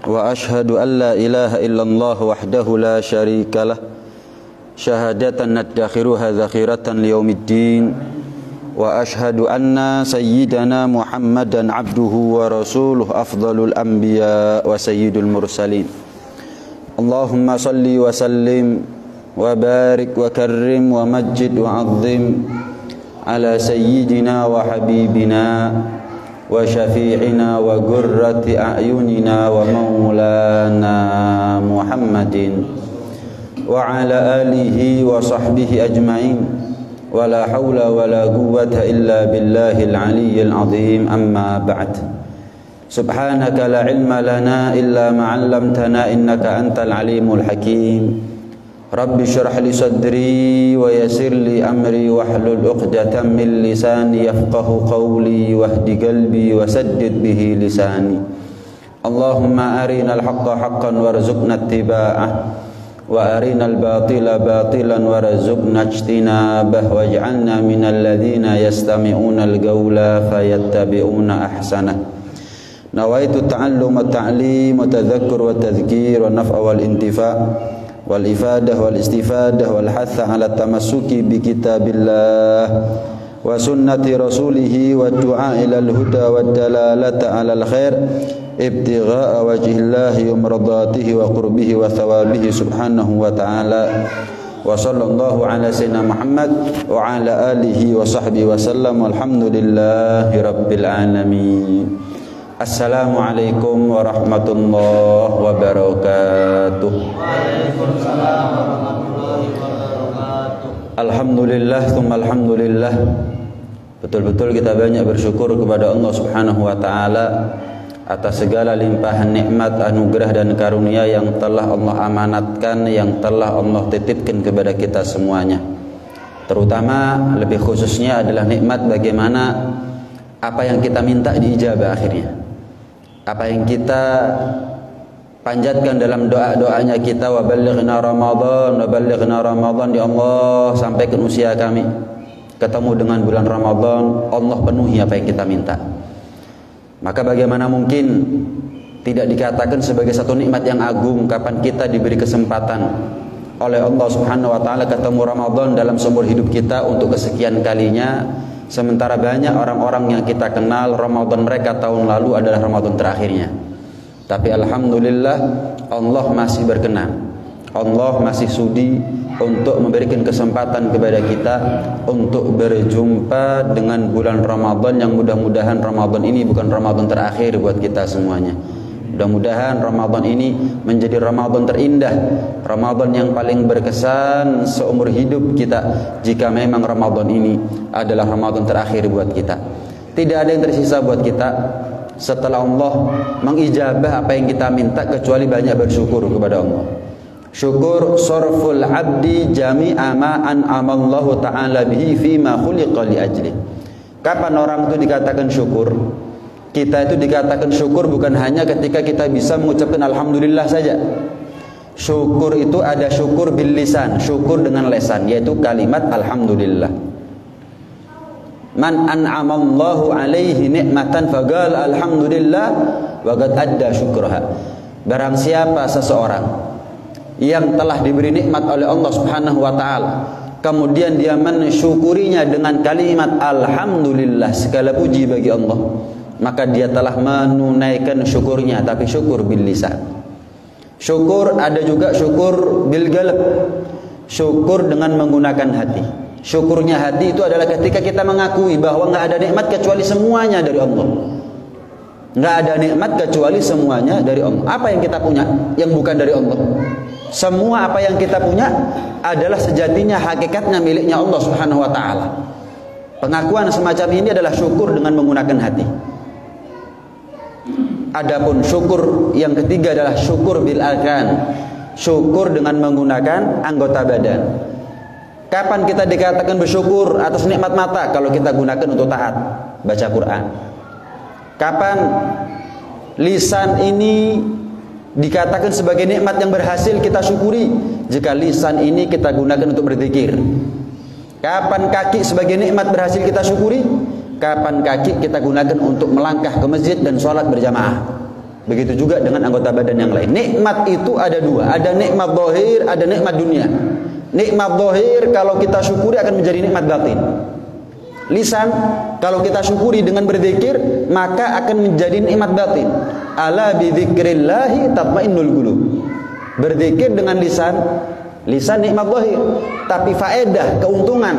وأشهد أن لا إله إلا الله وحده لا شريك له شهادة ندخرها ذخيرة ليوم الدين وأشهد أن سيدنا محمدا عبده ورسوله أفضل الأنبياء وسيد المرسلين اللهم صل وسلم وبارك وكرم ومجد وعظم على سيدنا وحبيبنا وشفيعنا وقرة أعيننا ومولانا محمد وعلى آله وصحبه أجمعين ولا حول ولا قوة إلا بالله العلي العظيم أما بعد سبحانك لا علم لنا إلا ما علمتنا إنك أنت العليم الحكيم رب اشرح لي صدري ويسر لي أمري واحلل عقدة من لساني يفقه قولي واهد قلبي وسدد به لساني اللهم أرنا الحق حقا وارزقنا اتباعه وأرنا الباطل باطلا وارزقنا اجتنابه واجعلنا من الذين يستمعون القول فيتبعون أحسنه نويت التعلم والتعليم والتذكر والتذكير والنفع والانتفاع والإفادة والاستفادة والحث على التمسك بكتاب الله وسنة رسوله والدعاء إلى الهدى والدلالة على الخير ابتغاء وجه الله ومرضاته وقربه وثوابه سبحانه وتعالى وصلى الله على سيدنا محمد وعلى آله وصحبه وسلم والحمد لله رب العالمين. Assalamualaikum warahmatullahi wabarakatuh. Waalaikumsalam warahmatullahi wabarakatuh. Alhamdulillah, tsumma alhamdulillah. Betul-betul kita banyak bersyukur kepada Allah Subhanahu wa taala atas segala limpahan nikmat, anugerah dan karunia yang telah Allah amanatkan, yang telah Allah titipkan kepada kita semuanya. Terutama lebih khususnya adalah nikmat bagaimana apa yang kita minta diijabah akhirnya. Apa yang kita panjatkan dalam doa-doanya kita, wa ballighna Ramadan, ya Allah, sampaikan usia kami ketemu dengan bulan Ramadan, Allah penuhi apa yang kita minta. Maka bagaimana mungkin tidak dikatakan sebagai satu nikmat yang agung kapan kita diberi kesempatan oleh Allah Subhanahu wa taala ketemu Ramadan dalam seumur hidup kita untuk kesekian kalinya. Sementara banyak orang-orang yang kita kenal Ramadan mereka tahun lalu adalah Ramadan terakhirnya. Tapi alhamdulillah Allah masih berkenan, Allah masih sudi untuk memberikan kesempatan kepada kita untuk berjumpa dengan bulan Ramadan yang mudah-mudahan Ramadan ini bukan Ramadan terakhir buat kita semuanya. Mudah-mudahan Ramadan ini menjadi Ramadan terindah, Ramadan yang paling berkesan seumur hidup kita jika memang Ramadan ini adalah Ramadan terakhir buat kita. Tidak ada yang tersisa buat kita setelah Allah mengijabah apa yang kita minta kecuali banyak bersyukur kepada Allah. Syukur sarful abdi jami'a ma an'amallahu ta'ala bihi fima khuliqa li ajli. Kapan orang itu dikatakan syukur? Kita itu dikatakan syukur bukan hanya ketika kita bisa mengucapkan alhamdulillah saja. Syukur itu ada syukur bil lisan, syukur dengan lisan, yaitu kalimat alhamdulillah. Man an'amallahu alaihi ni'matan faqala alhamdulillah wa qad adda syukraha. Barang siapa seseorang yang telah diberi nikmat oleh Allah Subhanahu wa taala, kemudian dia mensyukurinya dengan kalimat alhamdulillah, segala puji bagi Allah, maka dia telah menunaikan syukurnya, tapi syukur bil lisan. Syukur ada juga syukur bil qalb, syukur dengan menggunakan hati. Syukurnya hati itu adalah ketika kita mengakui bahwa nggak ada nikmat kecuali semuanya dari Allah. Nggak ada nikmat kecuali semuanya dari Allah. Apa yang kita punya yang bukan dari Allah? Semua apa yang kita punya adalah sejatinya hakikatnya miliknya Allah Subhanahu wa taala. Pengakuan semacam ini adalah syukur dengan menggunakan hati. Adapun syukur yang ketiga adalah syukur bil arkan, syukur dengan menggunakan anggota badan. Kapan kita dikatakan bersyukur atas nikmat mata? Kalau kita gunakan untuk taat, baca Quran. Kapan lisan ini dikatakan sebagai nikmat yang berhasil kita syukuri? Jika lisan ini kita gunakan untuk berzikir. Kapan kaki sebagai nikmat berhasil kita syukuri? Kapan kaki kita gunakan untuk melangkah ke masjid dan sholat berjamaah. Begitu juga dengan anggota badan yang lain. Nikmat itu ada dua, ada nikmat zahir, ada nikmat dunia. Nikmat zahir kalau kita syukuri akan menjadi nikmat batin. Lisan kalau kita syukuri dengan berzikir maka akan menjadi nikmat batin. Ala bi dzikrillahi tatmainnul qulub. Berzikir dengan lisan nikmat zahir, tapi faedah keuntungan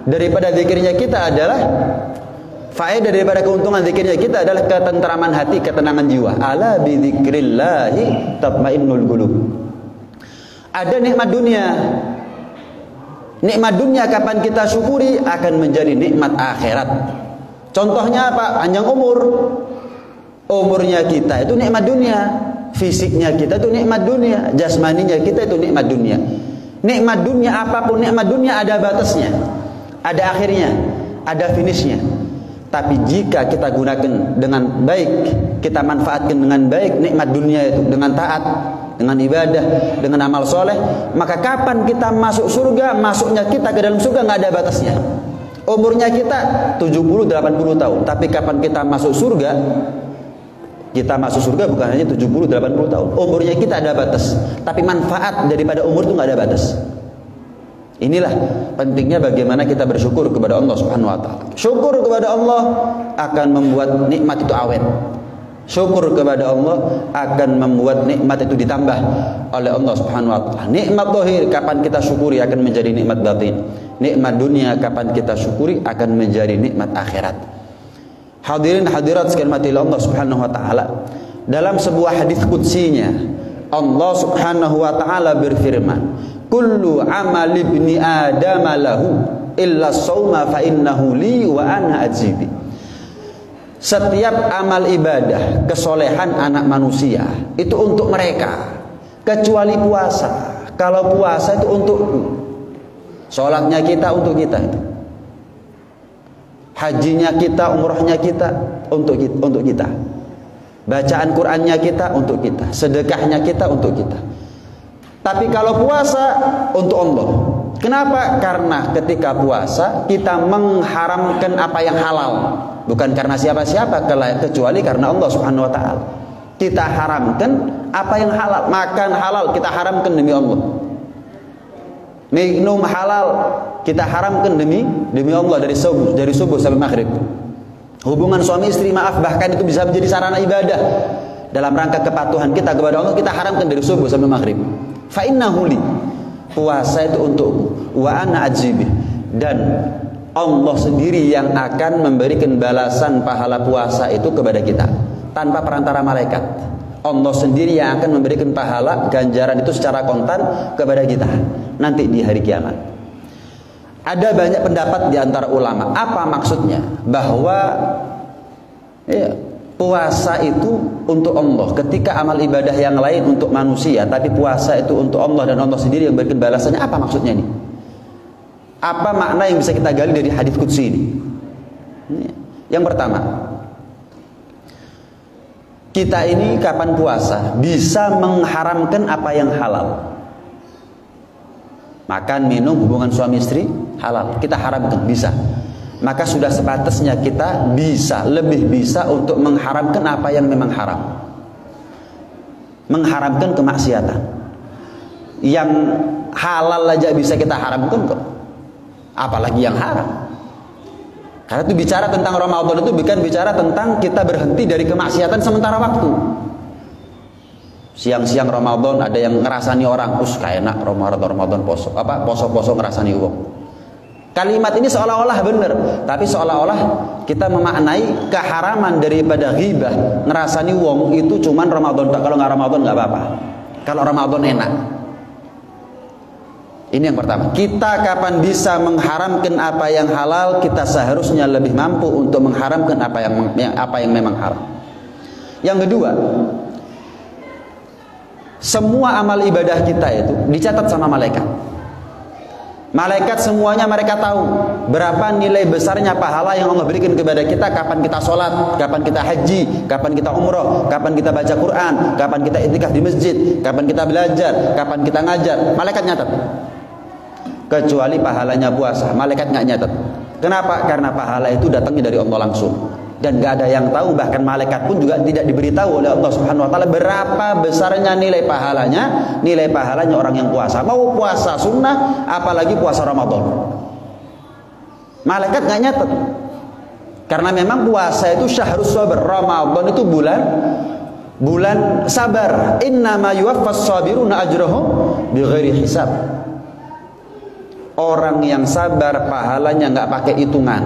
daripada zikirnya kita adalah ketentraman hati, ketenangan jiwa. Ala bi dzikrillahi tatmainnul qulub. Ada nikmat dunia. Nikmat dunia kapan kita syukuri akan menjadi nikmat akhirat. Contohnya apa? Panjang umur. Umurnya kita itu nikmat dunia. Fisiknya kita itu nikmat dunia. Jasmaninya kita itu nikmat dunia. Nikmat dunia apapun nikmat dunia ada batasnya. Ada akhirnya, ada finishnya. Tapi jika kita gunakan dengan baik, kita manfaatkan dengan baik nikmat dunia itu dengan taat, dengan ibadah, dengan amal soleh, maka kapan kita masuk surga, masuknya kita ke dalam surga nggak ada batasnya. Umurnya kita 70-80 tahun, tapi kapan kita masuk surga bukan hanya 70-80 tahun. Umurnya kita ada batas, tapi manfaat daripada umur itu nggak ada batas. Inilah pentingnya bagaimana kita bersyukur kepada Allah Subhanahu wa taala. Syukur kepada Allah akan membuat nikmat itu awet. Syukur kepada Allah akan membuat nikmat itu ditambah oleh Allah Subhanahu wa taala. Nikmat zahir kapan kita syukuri akan menjadi nikmat batin. Nikmat dunia kapan kita syukuri akan menjadi nikmat akhirat. Hadirin hadirat sekalian mati Allah Subhanahu wa taala. Dalam sebuah hadis qudsinya Allah Subhanahu wa taala berfirman, kullu amal ibni adam lahu illa shauma fa innahu li wa ana ajibi. Setiap amal ibadah, kesolehan anak manusia itu untuk mereka, kecuali puasa. Kalau puasa itu untukku. Salatnya kita untuk kita itu. Hajinya kita, umrohnya kita untuk kita. Bacaan Qur'annya kita untuk kita, sedekahnya kita untuk kita. Tapi kalau puasa untuk Allah. Kenapa? Karena ketika puasa kita mengharamkan apa yang halal, bukan karena siapa-siapa kecuali karena Allah Subhanahu wa taala. Kita haramkan apa yang halal, makan halal kita haramkan demi Allah. Minum halal kita haramkan demi Allah dari subuh sampai maghrib. Hubungan suami istri bahkan itu bisa menjadi sarana ibadah. Dalam rangka kepatuhan kita kepada Allah kita haramkan dari subuh sampai maghrib. Fa innahu li, puasa itu untukku, wa ana ajibi, dan Allah sendiri yang akan memberikan balasan pahala puasa itu kepada kita tanpa perantara malaikat. Allah sendiri yang akan memberikan pahala ganjaran itu secara kontan kepada kita nanti di hari kiamat. Ada banyak pendapat di antara ulama. Apa maksudnya? Bahwa puasa itu untuk Allah. Ketika amal ibadah yang lain untuk manusia, tapi puasa itu untuk Allah dan Allah sendiri yang memberikan balasannya. Apa maksudnya ini? Apa makna yang bisa kita gali dari hadis qudsi ini? Yang pertama, kita ini kapan puasa bisa mengharamkan apa yang halal. Makan, minum, hubungan suami istri halal, kita haramkan, bisa. Maka sudah sepatasnya kita lebih bisa untuk mengharamkan apa yang memang haram. Mengharamkan kemaksiatan. Yang halal aja bisa kita haramkan kok, apalagi yang haram. Karena itu bicara tentang Ramadan itu bukan bicara tentang kita berhenti dari kemaksiatan sementara waktu. Siang-siang Ramadan ada yang ngerasani orang, kayak enak Ramadan poso ngerasani uang. Kalimat ini seolah-olah benar, tapi seolah-olah kita memaknai keharaman daripada ghibah, ngerasani uang itu cuman Ramadan. Kalau nggak Ramadan nggak apa-apa. Kalau Ramadan enak. Ini yang pertama. Kita kapan bisa mengharamkan apa yang halal, kita seharusnya lebih mampu untuk mengharamkan apa yang memang haram. Yang kedua, semua amal ibadah kita itu dicatat sama malaikat. Malaikat semuanya mereka tahu berapa nilai besarnya pahala yang Allah berikan kepada kita kapan kita sholat, kapan kita haji, kapan kita umroh, kapan kita baca Quran, kapan kita i'tikaf di masjid, kapan kita belajar, kapan kita ngajar. Malaikat nyatat. Kecuali pahalanya puasa, malaikat nggak nyatat. Kenapa? Karena pahala itu datangnya dari Allah langsung. Dan gak ada yang tahu, bahkan malaikat pun juga tidak diberitahu oleh Allah Subhanahu wa taala berapa besarnya nilai pahalanya orang yang puasa. Mau puasa sunnah apalagi puasa Ramadan. Malaikat gak nyatet. Karena memang puasa itu syahrus sabr. Ramadan itu bulan sabar. Innama yuwaffas sabiruna ajrahum bighairi hisab. Orang yang sabar pahalanya nggak pakai hitungan.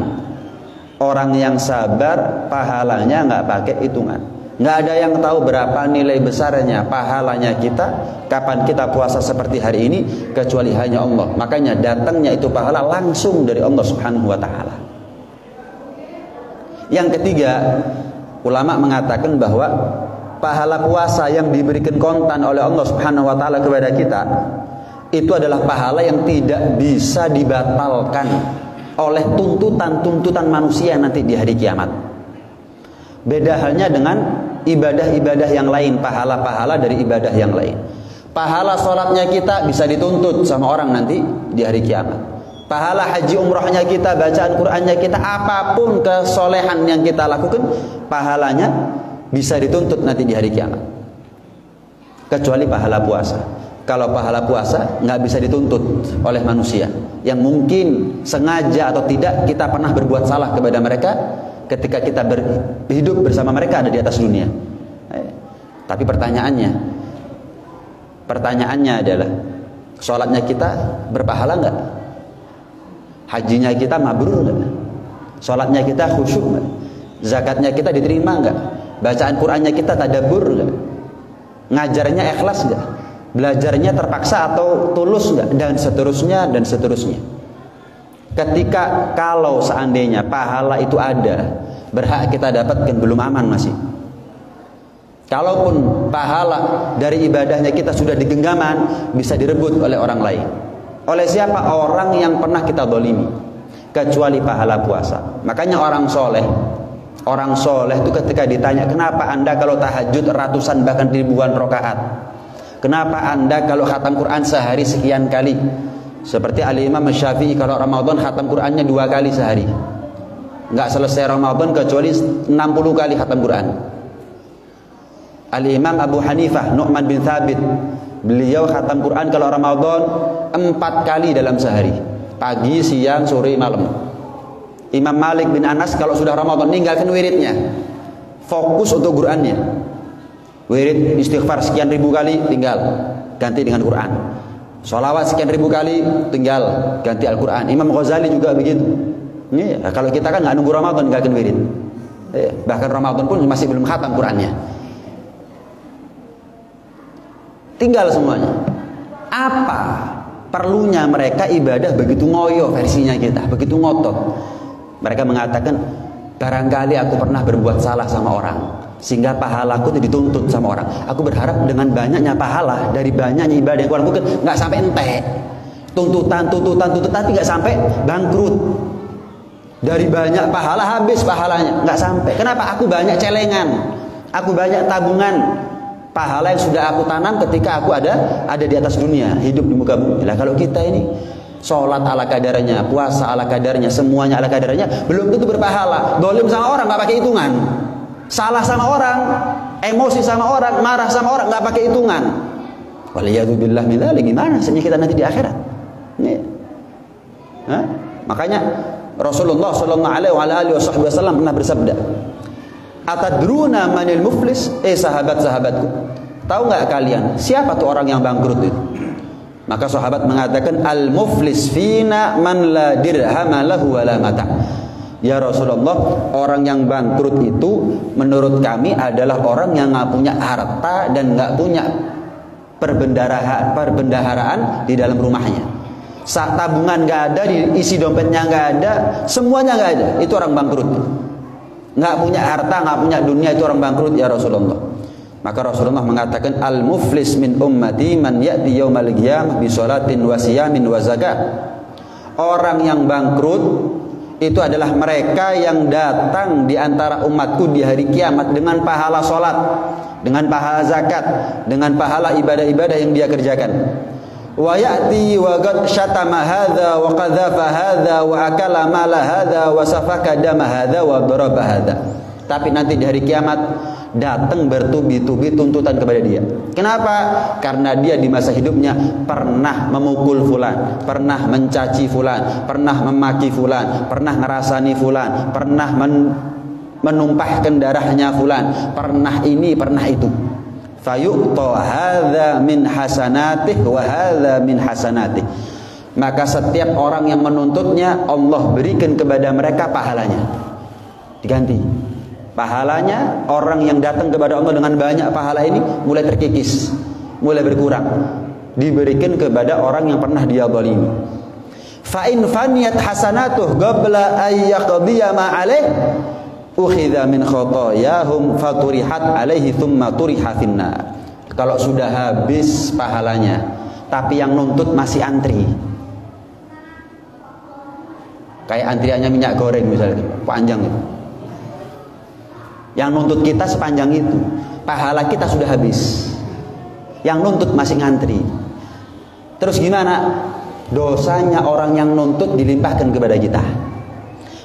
Orang yang sabar pahalanya nggak pakai hitungan. Nggak ada yang tahu berapa nilai besarnya pahalanya kita kapan kita puasa seperti hari ini kecuali hanya Allah. Makanya datangnya itu pahala langsung dari Allah Subhanahu wa taala. Yang ketiga, ulama mengatakan bahwa pahala puasa yang diberikan kontan oleh Allah Subhanahu wa taala kepada kita itu adalah pahala yang tidak bisa dibatalkan oleh tuntutan manusia nanti di hari kiamat. Beda halnya dengan ibadah-ibadah yang lain, pahala-pahala dari ibadah yang lain. Pahala sholatnya kita bisa dituntut sama orang nanti di hari kiamat. Pahala haji umrohnya kita, bacaan Qur'annya kita, apapun kesolehan yang kita lakukan, pahalanya bisa dituntut nanti di hari kiamat. Kecuali pahala puasa. Kalau pahala puasa nggak bisa dituntut oleh manusia yang mungkin sengaja atau tidak kita pernah berbuat salah kepada mereka ketika kita hidup bersama mereka ada di atas dunia. Tapi pertanyaannya adalah sholatnya kita berpahala nggak? Hajinya kita mabrur nggak? Sholatnya kita khusyuk nggak? Zakatnya kita diterima nggak? Bacaan Qur'annya kita tadabbur nggak? Ngajarnya ikhlas nggak? Belajarnya terpaksa atau tulus enggak, dan seterusnya. Ketika kalau seandainya pahala itu ada, berhak kita dapatkan, belum aman masih. Kalaupun pahala dari ibadahnya kita sudah digenggaman, bisa direbut oleh orang lain. Oleh siapa? Orang yang pernah kita zalimi. Kecuali pahala puasa. Makanya orang soleh itu ketika ditanya, kenapa anda kalau tahajud ratusan bahkan ribuan rakaat? Kenapa anda kalau khatam Quran sehari sekian kali? Seperti Al-Imam Syafi'i kalau Ramadan khatam Qurannya 2 kali sehari. Nggak selesai Ramadan kecuali 60 kali khatam Quran. Al-Imam Abu Hanifah, Nu'man bin Thabit, beliau khatam Quran kalau Ramadan 4 kali dalam sehari. Pagi, siang, sore, malam. Imam Malik bin Anas kalau sudah Ramadan ninggalkan wiridnya. Fokus untuk Qurannya. Wirid istighfar sekian ribu kali tinggal ganti dengan Quran. Sholawat sekian ribu kali tinggal ganti Al-Quran. Imam Ghazali juga begitu. Kalau kita kan nggak nunggu Ramadan ninggalkan wirid. Bahkan Ramadan pun masih belum khatam Qurannya. Tinggal semuanya. Apa perlunya mereka ibadah begitu ngoyo versinya kita, begitu ngotot? Mereka mengatakan barangkali aku pernah berbuat salah sama orang sehingga pahalaku itu dituntut sama orang. Aku berharap dengan banyaknya pahala dari banyaknya ibadah yang aku lakukan nggak sampai entek. Tuntutan tapi nggak sampai bangkrut. Dari banyak pahala habis pahalanya nggak sampai. Kenapa? Aku banyak celengan, aku banyak tabungan pahala yang sudah aku tanam ketika aku ada di atas dunia, hidup di muka bumi. Lah kalau kita ini sholat ala kadarnya, puasa ala kadarnya, semuanya ala kadarnya, belum tentu berpahala. Dolim sama orang nggak pakai hitungan. Salah sama orang, emosi sama orang, marah sama orang, nggak pakai hitungan. Waliyadzubillah min dzalik, gimana nasibnya kita nanti di akhirat? Makanya Rasulullah sallallahu alaihi wasallam pernah bersabda, "Atadruna manil muflis?" Sahabat-sahabatku, tahu nggak kalian siapa tuh orang yang bangkrut itu? Maka sahabat mengatakan, "Al-muflis fina man la dirham lahu wa la mata'." Ya Rasulullah, orang yang bangkrut itu menurut kami adalah orang yang nggak punya harta dan nggak punya perbendaharaan di dalam rumahnya. Saat tabungan nggak ada, isi dompetnya nggak ada, semuanya nggak ada. Itu orang bangkrut. Nggak punya harta, nggak punya dunia, itu orang bangkrut ya Rasulullah. Maka Rasulullah mengatakan, al-muflis min ummati man ya'ti yaumal qiyamah bi sholatin wa siyamin wa zakat. Orang yang bangkrut itu adalah mereka yang datang di antara umatku di hari kiamat dengan pahala sholat, dengan pahala zakat, dengan pahala ibadah-ibadah yang dia kerjakan. Wa ya'ti wa qad syatama hadza wa qadhafa hadza wa akala mala hadza wa safaka dama hadza wa daraba hadza. tapi nanti di hari kiamat datang bertubi-tubi tuntutan kepada dia. Kenapa? Karena dia di masa hidupnya pernah memukul fulan, pernah mencaci fulan, pernah memaki fulan, pernah ngerasani fulan, pernah menumpahkan darahnya fulan, pernah ini, pernah itu. Fayu'ta hadza min hasanatih wa hadza min hasanatih. Maka setiap orang yang menuntutnya, Allah berikan kepada mereka pahalanya. Diganti. Pahalanya, orang yang datang kepada Allah dengan banyak pahala ini mulai terkikis, mulai berkurang. Diberikan kepada orang yang pernah dia zalimi. Fa in faniyat hasanatuh qabla ay yaqdiya ma alaih ukhidha min khotoyahum faturihat alaihi thumma turiha finnar. Kalau sudah habis pahalanya, tapi yang nuntut masih antri, kayak antriannya minyak goreng misalnya, panjang itu. Yang nuntut kita sepanjang itu, pahala kita sudah habis, yang nuntut masih ngantri. Terus gimana? Dosanya orang yang nuntut dilimpahkan kepada kita.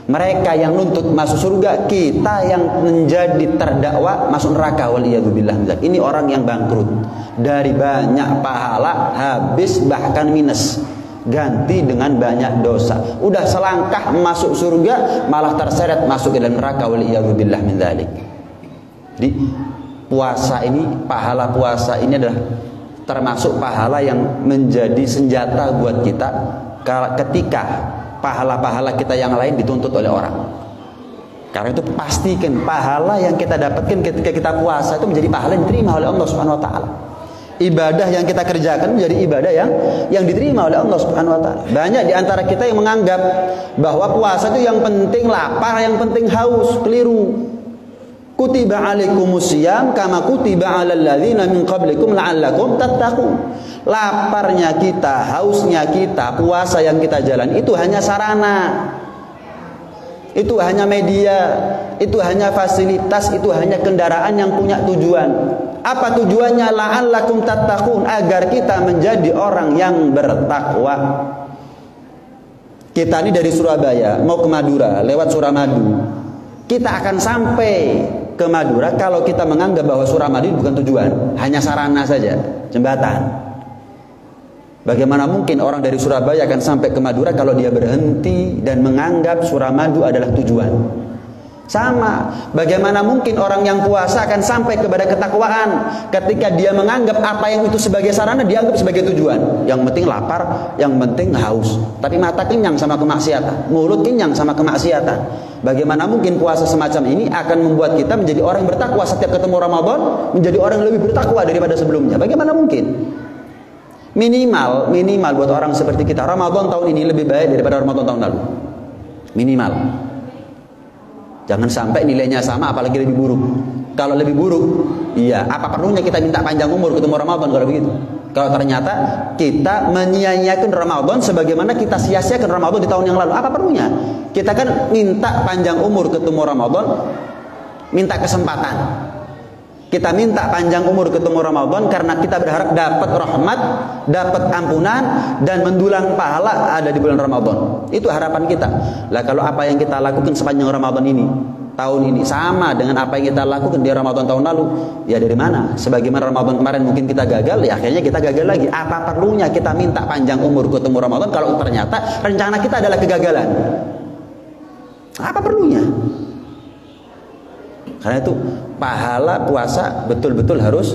Mereka yang nuntut masuk surga, kita yang menjadi terdakwa masuk neraka. Waliyadzubillah. Ini orang yang bangkrut. Dari banyak pahala habis bahkan minus, ganti dengan banyak dosa. Udah selangkah masuk surga malah terseret masuk ke dalam neraka. Waliyadzubillah min dzalik. Di puasa ini, pahala puasa ini adalah termasuk pahala yang menjadi senjata buat kita ketika pahala-pahala kita yang lain dituntut oleh orang. Karena itu pastikan pahala yang kita dapatkan ketika kita puasa itu menjadi pahala yang diterima oleh Allah Subhanahu wa taala. Ibadah yang kita kerjakan menjadi ibadah yang diterima oleh Allah Subhanahu wa taala. Banyak di antara kita yang menganggap bahwa puasa itu yang penting lapar, yang penting haus. Keliru. Kutiba alaikumusiyam kama kutiba alal ladzina min qablikum la'allakum tattaqun. Laparnya kita, hausnya kita, puasa yang kita jalan itu hanya sarana. Itu hanya media, itu hanya fasilitas, itu hanya kendaraan yang punya tujuan. Apa tujuannya? La'allakum tattaqun, agar kita menjadi orang yang bertakwa. Kita ini dari Surabaya mau ke Madura lewat Suramadu. Kita akan sampai ke Madura kalau kita menganggap bahwa Suramadu bukan tujuan, hanya sarana saja, jembatan. Bagaimana mungkin orang dari Surabaya akan sampai ke Madura kalau dia berhenti dan menganggap Suramadu adalah tujuan? Sama, bagaimana mungkin orang yang puasa akan sampai kepada ketakwaan ketika dia menganggap apa yang itu sebagai sarana dianggap sebagai tujuan? Yang penting lapar, yang penting haus, tapi mata kenyang sama kemaksiatan, mulut kenyang sama kemaksiatan. Bagaimana mungkin puasa semacam ini akan membuat kita menjadi orang yang bertakwa setiap ketemu Ramadan, menjadi orang yang lebih bertakwa daripada sebelumnya? Bagaimana mungkin? Minimal buat orang seperti kita, Ramadan tahun ini lebih baik daripada Ramadan tahun lalu. Minimal. Jangan sampai nilainya sama, apalagi lebih buruk. Kalau lebih buruk, iya, apa perlunya kita minta panjang umur ketemu Ramadan kalau begitu? Kalau ternyata kita menyia-nyiakan Ramadan sebagaimana kita sia-siakan Ramadan di tahun yang lalu, apa perlunya? Kita kan minta panjang umur ketemu Ramadan, minta kesempatan. Kita minta panjang umur ketemu Ramadan karena kita berharap dapat rahmat, dapat ampunan, dan mendulang pahala ada di bulan Ramadan. Itu harapan kita. Lah kalau apa yang kita lakukan sepanjang Ramadan ini, tahun ini sama dengan apa yang kita lakukan di Ramadan tahun lalu, ya dari mana? Sebagaimana Ramadan kemarin mungkin kita gagal, ya akhirnya kita gagal lagi. Apa perlunya kita minta panjang umur ketemu Ramadan kalau ternyata rencana kita adalah kegagalan? Apa perlunya? Karena itu pahala puasa betul-betul harus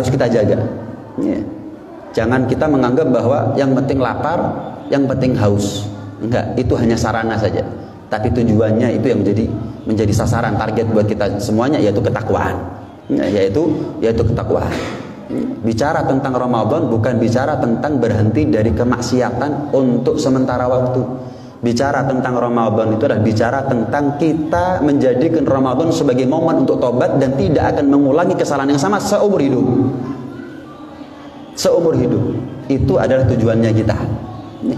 kita jaga. Ya. Jangan kita menganggap bahwa yang penting lapar, yang penting haus. Enggak, itu hanya sarana saja. Tapi tujuannya itu yang menjadi sasaran target buat kita semuanya, yaitu ketakwaan. Ya, yaitu ketakwaan. Bicara tentang Ramadan bukan bicara tentang berhenti dari kemaksiatan untuk sementara waktu. Bicara tentang Ramadan itu adalah bicara tentang kita menjadikan Ramadan sebagai momen untuk tobat dan tidak akan mengulangi kesalahan yang sama seumur hidup. Seumur hidup. Itu adalah tujuannya kita.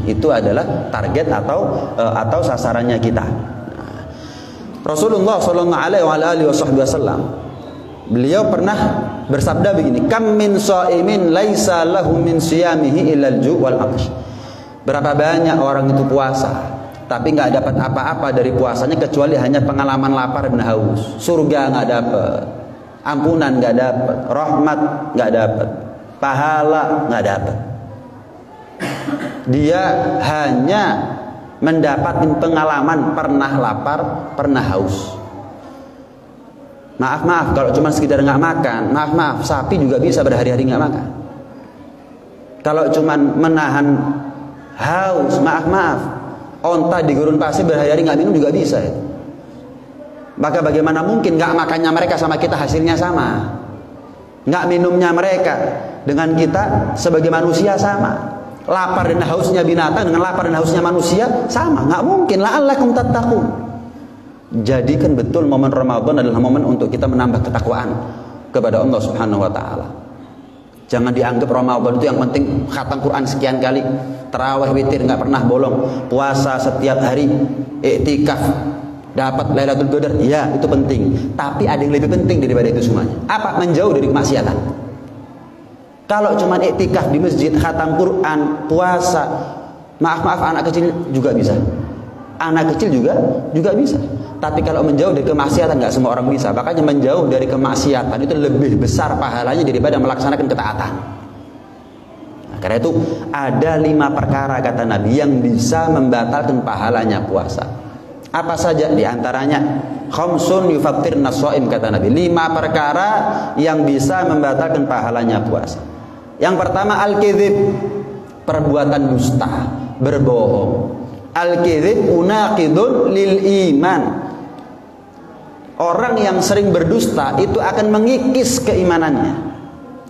Itu adalah target atau sasarannya kita. Rasulullah sallallahu alaihi wasallam beliau pernah bersabda begini, "Kam min shaimin laisa lahu min siyamihi illal ju' wal 'atash." Berapa banyak orang itu puasa, tapi nggak dapat apa-apa dari puasanya kecuali hanya pengalaman lapar dan haus. Surga nggak dapat, ampunan nggak dapat, rahmat nggak dapat, pahala nggak dapat. Dia hanya mendapatkan pengalaman pernah lapar, pernah haus. Maaf kalau cuma sekedar nggak makan, maaf sapi juga bisa berhari-hari nggak makan. Kalau cuma menahan haus, maaf onta di gurun pasir berhari-hari nggak minum juga bisa itu. Maka bagaimana mungkin nggak makannya mereka sama kita hasilnya sama, nggak minumnya mereka dengan kita sebagai manusia sama, lapar dan hausnya binatang dengan lapar dan hausnya manusia sama, nggak mungkin. La'allakum tattaqun. Jadikan betul momen Ramadan adalah momen untuk kita menambah ketakwaan kepada Allah Subhanahu wa taala. Jangan dianggap Ramadan itu yang penting khatam Quran sekian kali, tarawih witir nggak pernah bolong, puasa setiap hari, iktikaf, dapat Lailatul Qadar. Ya, itu penting. Tapi ada yang lebih penting daripada itu semuanya. Apa? Menjauh dari kemaksiatan. Kalau cuma iktikaf di masjid, khatam Quran, puasa, maaf anak kecil juga bisa. Anak kecil juga bisa. Tapi kalau menjauh dari kemaksiatan nggak semua orang bisa. Makanya menjauh dari kemaksiatan itu lebih besar pahalanya daripada melaksanakan ketaatan. Nah, karena itu ada 5 perkara kata Nabi yang bisa membatalkan pahalanya puasa. Apa saja? Di antaranya khamsun yufattirna shaim kata Nabi. 5 perkara yang bisa membatalkan pahalanya puasa. Yang pertama al-kadzib, perbuatan dusta, berbohong. Al-kadzib unaqidun lil iman. Orang yang sering berdusta itu akan mengikis keimanannya.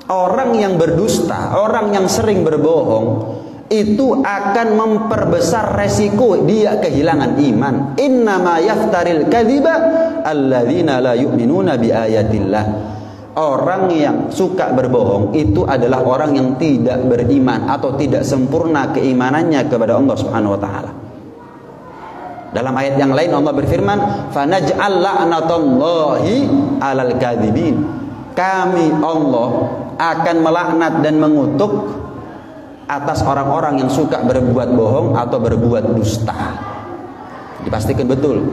Orang yang berdusta, orang yang sering berbohong itu akan memperbesar resiko dia kehilangan iman. Innama yaftaril kadziba alladzina la yu'minuna biayatillah. Orang yang suka berbohong itu adalah orang yang tidak beriman atau tidak sempurna keimanannya kepada Allah Subhanahu wa taala. Dalam ayat yang lain Allah berfirman, "Fanaj'al la'natallahi 'alal kadzibin." Kami Allah akan melaknat dan mengutuk atas orang-orang yang suka berbuat bohong atau berbuat dusta. Dipastikan betul.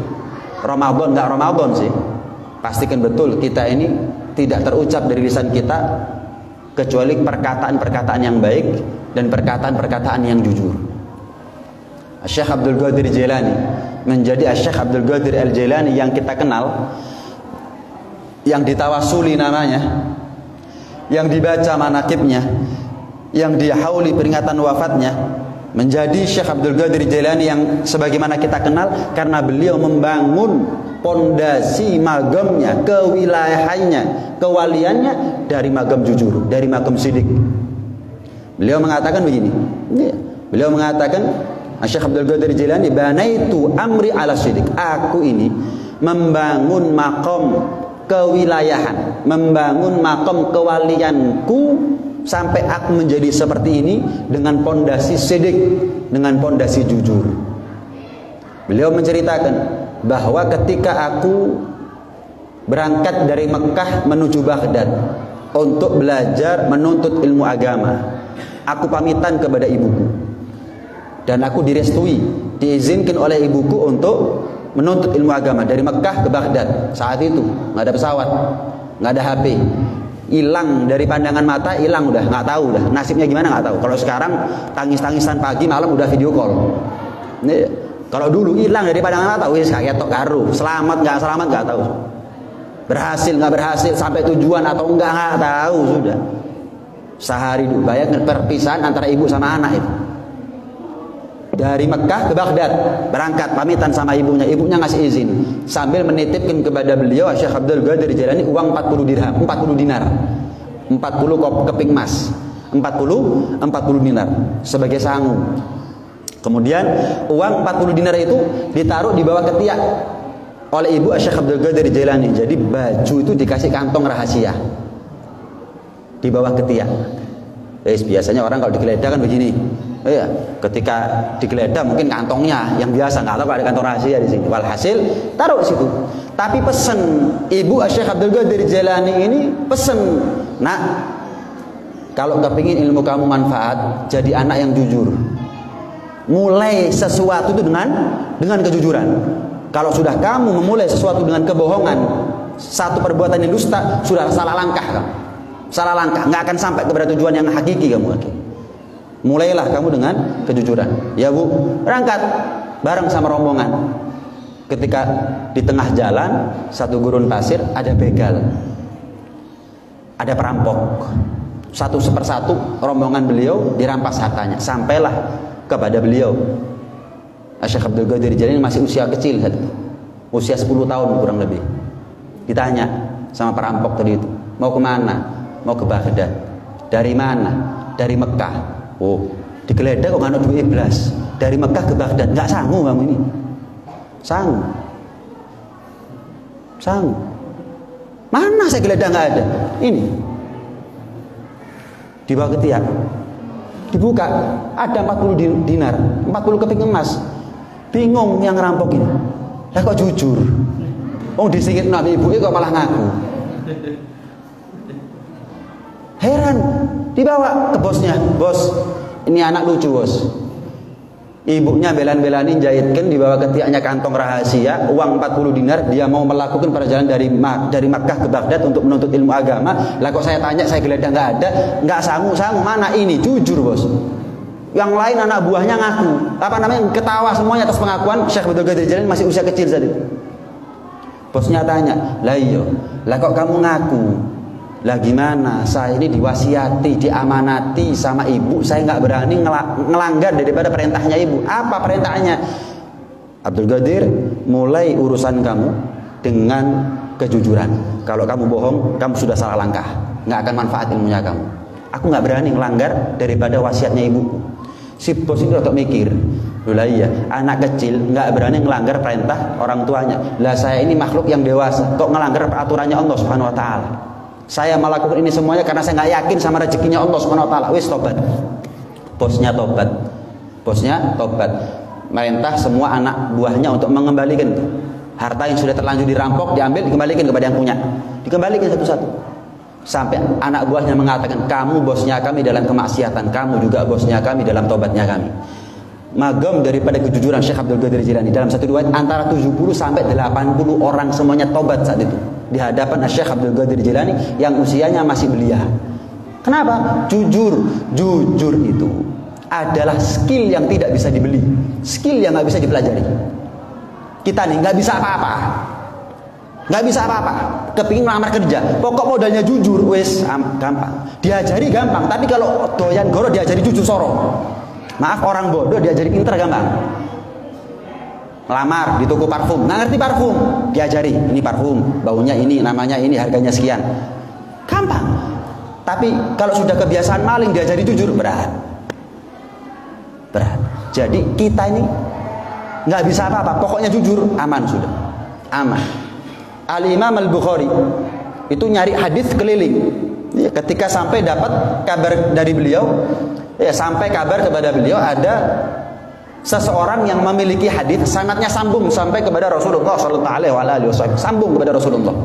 Ramadan enggak Ramadan sih. Pastikan betul kita ini tidak terucap dari lisan kita kecuali perkataan-perkataan yang baik dan perkataan-perkataan yang jujur. Syekh Abdul Qadir Jailani menjadi Syekh Abdul Qadir Al-Jailani yang kita kenal, yang ditawasuli namanya, yang dibaca manaqibnya, yang dihauli peringatan wafatnya, menjadi Syekh Abdul Qadir Jailani yang sebagaimana kita kenal karena beliau membangun pondasi magamnya, kewilayahannya, kewaliannya dari magam jujur, dari magam sidik. Beliau mengatakan begini, beliau mengatakan Syekh Abdul Qadir Jailani, banaitu amri ala sidik. Aku ini membangun makom kewilayahan, membangun makom kewalianku sampai aku menjadi seperti ini dengan pondasi sidik, dengan pondasi jujur. Beliau menceritakan bahwa ketika aku berangkat dari Mekah menuju Baghdad untuk belajar menuntut ilmu agama, aku pamitan kepada ibuku. Dan aku direstui, diizinkan oleh ibuku untuk menuntut ilmu agama dari Mekah ke Baghdad. Saat itu nggak ada pesawat, nggak ada HP, hilang dari pandangan mata, hilang udah, nggak tahu udah nasibnya gimana nggak tahu. Kalau sekarang tangis-tangisan pagi malam udah video call. Ini, kalau dulu hilang dari pandangan mata, wis kayak tok karu, selamat nggak tahu, berhasil nggak berhasil, sampai tujuan atau nggak tahu sudah. Sehari dulu, bayangkan perpisahan antara ibu sama anak itu. Dari Mekah ke Baghdad berangkat pamitan sama ibunya ngasih izin sambil menitipkan kepada beliau Syekh Abdul Qadir Jailani uang 40 dirham, 40 dinar, 40 keping emas, 40 dinar sebagai sangu. Kemudian uang 40 dinar itu ditaruh di bawah ketiak oleh ibu Syekh Abdul Qadir Jailani. Jadi baju itu dikasih kantong rahasia di bawah ketiak. Biasanya orang kalau digeledah kan begini. Iya, ketika digeledah mungkin kantongnya yang biasa, nggak tahu ada kantong rahasia di sini. Walhasil taruh di situ. Tapi pesen ibu Syekh Abdul Qadir Jailani ini pesen, nak, kalau kepingin ilmu kamu manfaat, jadi anak yang jujur. Mulai sesuatu itu dengan kejujuran. Kalau sudah kamu memulai sesuatu dengan kebohongan, satu perbuatan yang dusta, sudah salah langkah kamu. Salah langkah, nggak akan sampai kepada tujuan yang hakiki kamu. Mulailah kamu dengan kejujuran. Ya Bu, berangkat bareng sama rombongan. Ketika di tengah jalan satu gurun pasir ada begal, ada perampok. Satu persatu rombongan beliau dirampas hartanya. Sampailah kepada beliau. Syekh Abdul Qadir Jilani masih usia kecil saat itu. Usia 10 tahun kurang lebih. Ditanya sama perampok tadi itu, mau kemana? Mau ke Baghdad. Dari mana? Dari Mekah. Oh, digeledah kok nggak ada duit iblas. Dari Mekah ke Baghdad, nggak sanggup kamu ini. Sanggup. Mana saya geledah nggak ada? Ini. Dibawa ke tiang. Dibuka, ada 40 dinar, 40 keping emas. Bingung yang ngerampok ini. Lah kok jujur? Oh, disingkit nabi ibu kok malah ngaku. Heran. Dibawa ke bosnya. Bos, ini anak lucu, Bos. Ibunya belan-belanin jahitkan, dibawa ke tiaknya kantong rahasia, uang 40 dinar, dia mau melakukan perjalanan dari Makkah ke Baghdad untuk menuntut ilmu agama. Lah kok saya tanya, saya geledah nggak ada, nggak sanggup, mana ini? Jujur, Bos. Yang lain anak buahnya ngaku, ketawa semuanya atas pengakuan Syekh Abdul Qadir Jilani masih usia kecil tadi. Bosnya tanya, lah iyo, lah kok kamu ngaku? Lah gimana? Saya ini diwasiati, diamanati sama ibu, saya nggak berani ngelanggar daripada perintahnya ibu. Apa perintahnya? Abdul Qadir, mulai urusan kamu dengan kejujuran. Kalau kamu bohong, kamu sudah salah langkah, nggak akan manfaat ilmunya kamu. Aku nggak berani ngelanggar daripada wasiatnya ibuku. Si bos itu untuk mikir, lah iya, anak kecil nggak berani ngelanggar perintah orang tuanya. Lah saya ini makhluk yang dewasa, kok ngelanggar peraturannya Allah Subhanahu Wa Taala. Saya melakukan ini semuanya karena saya nggak yakin sama rezekinya Allah Subhanahu Wa Taala. Wis tobat. Bosnya tobat. Merintah semua anak buahnya untuk mengembalikan harta yang sudah terlanjur dirampok, diambil, dikembalikan kepada yang punya. Dikembalikan satu-satu. Sampai anak buahnya mengatakan, kamu bosnya kami dalam kemaksiatan, kamu juga bosnya kami dalam tobatnya kami. Magam daripada kejujuran Syekh Abdul Qadir Jilani. Dalam satu riwayat antara 70 sampai 80 orang semuanya tobat saat itu di hadapan Syekh Abdul Qadir Jilani yang usianya masih belia. Kenapa? Jujur itu adalah skill yang tidak bisa dibeli, skill yang nggak bisa dipelajari. Kita nih nggak bisa apa-apa, kepingin melamar kerja, pokok modalnya jujur, wes gampang. Diajari gampang, tapi kalau doyan goro diajari jujur soro. Maaf, orang bodoh diajari pinter gampang. Lamar di toko parfum, nggak ngerti parfum, diajari ini parfum, baunya ini, namanya ini, harganya sekian, gampang. Tapi kalau sudah kebiasaan maling diajari jujur, berat. Jadi kita ini nggak bisa apa-apa, pokoknya jujur, aman sudah, aman. Al-Imam Al-Bukhari itu nyari hadis keliling. Ya, ketika sampai dapat kabar dari beliau, ya sampai kabar kepada beliau ada seseorang yang memiliki hadis sanadnya sambung sampai kepada Rasulullah sallallahu alaihi wasallam, sambung kepada Rasulullah.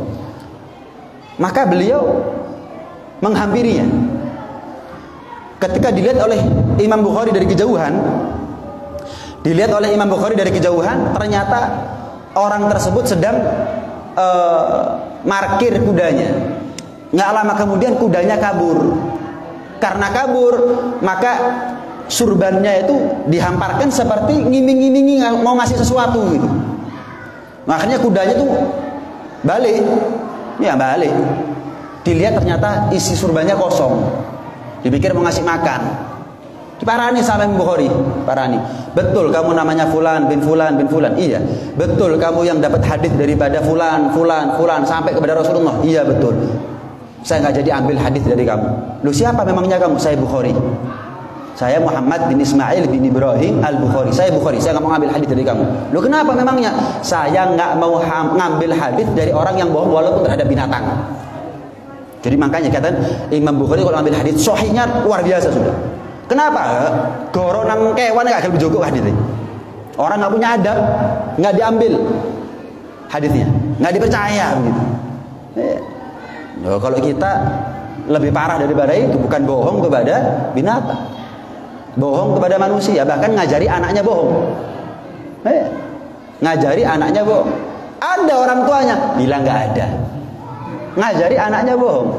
Maka beliau menghampirinya. Ketika dilihat oleh Imam Bukhari dari kejauhan, ternyata orang tersebut sedang markir kudanya. Nggak lama kemudian kudanya kabur. Karena kabur, maka surbannya itu dihamparkan seperti ngiming-ngimingi mau ngasih sesuatu gitu. Makanya kudanya tuh balik. Dilihat ternyata isi surbannya kosong. Dipikir mau ngasih makan. Diparani sama Imam Bukhari, parani. Betul kamu namanya fulan bin fulan bin fulan. Iya. Betul kamu yang dapat hadis daripada fulan sampai kepada Rasulullah. Iya betul. Saya nggak jadi ambil hadis dari kamu. Lu siapa memangnya kamu? Saya Bukhari. Saya Muhammad bin Ismail bin Ibrahim Al-Bukhari. Saya Bukhari. Saya nggak mau ngambil hadis dari kamu. Lu kenapa memangnya? Saya nggak mau ngambil hadis dari orang yang bohong walaupun terhadap binatang. Jadi makanya kata Imam Bukhari kalau ngambil hadis sahihnya luar biasa sudah. Kenapa? Goro nang kewan gak akan berjogo hadisnya. Orang nggak punya adab, nggak diambil hadisnya, nggak dipercaya begitu. Kalau kita lebih parah daripada itu, bukan bohong kepada binatang. Bohong kepada manusia, bahkan ngajari anaknya bohong. Ngajari anaknya bohong. Ada orang tuanya bilang nggak ada. Ngajari anaknya bohong.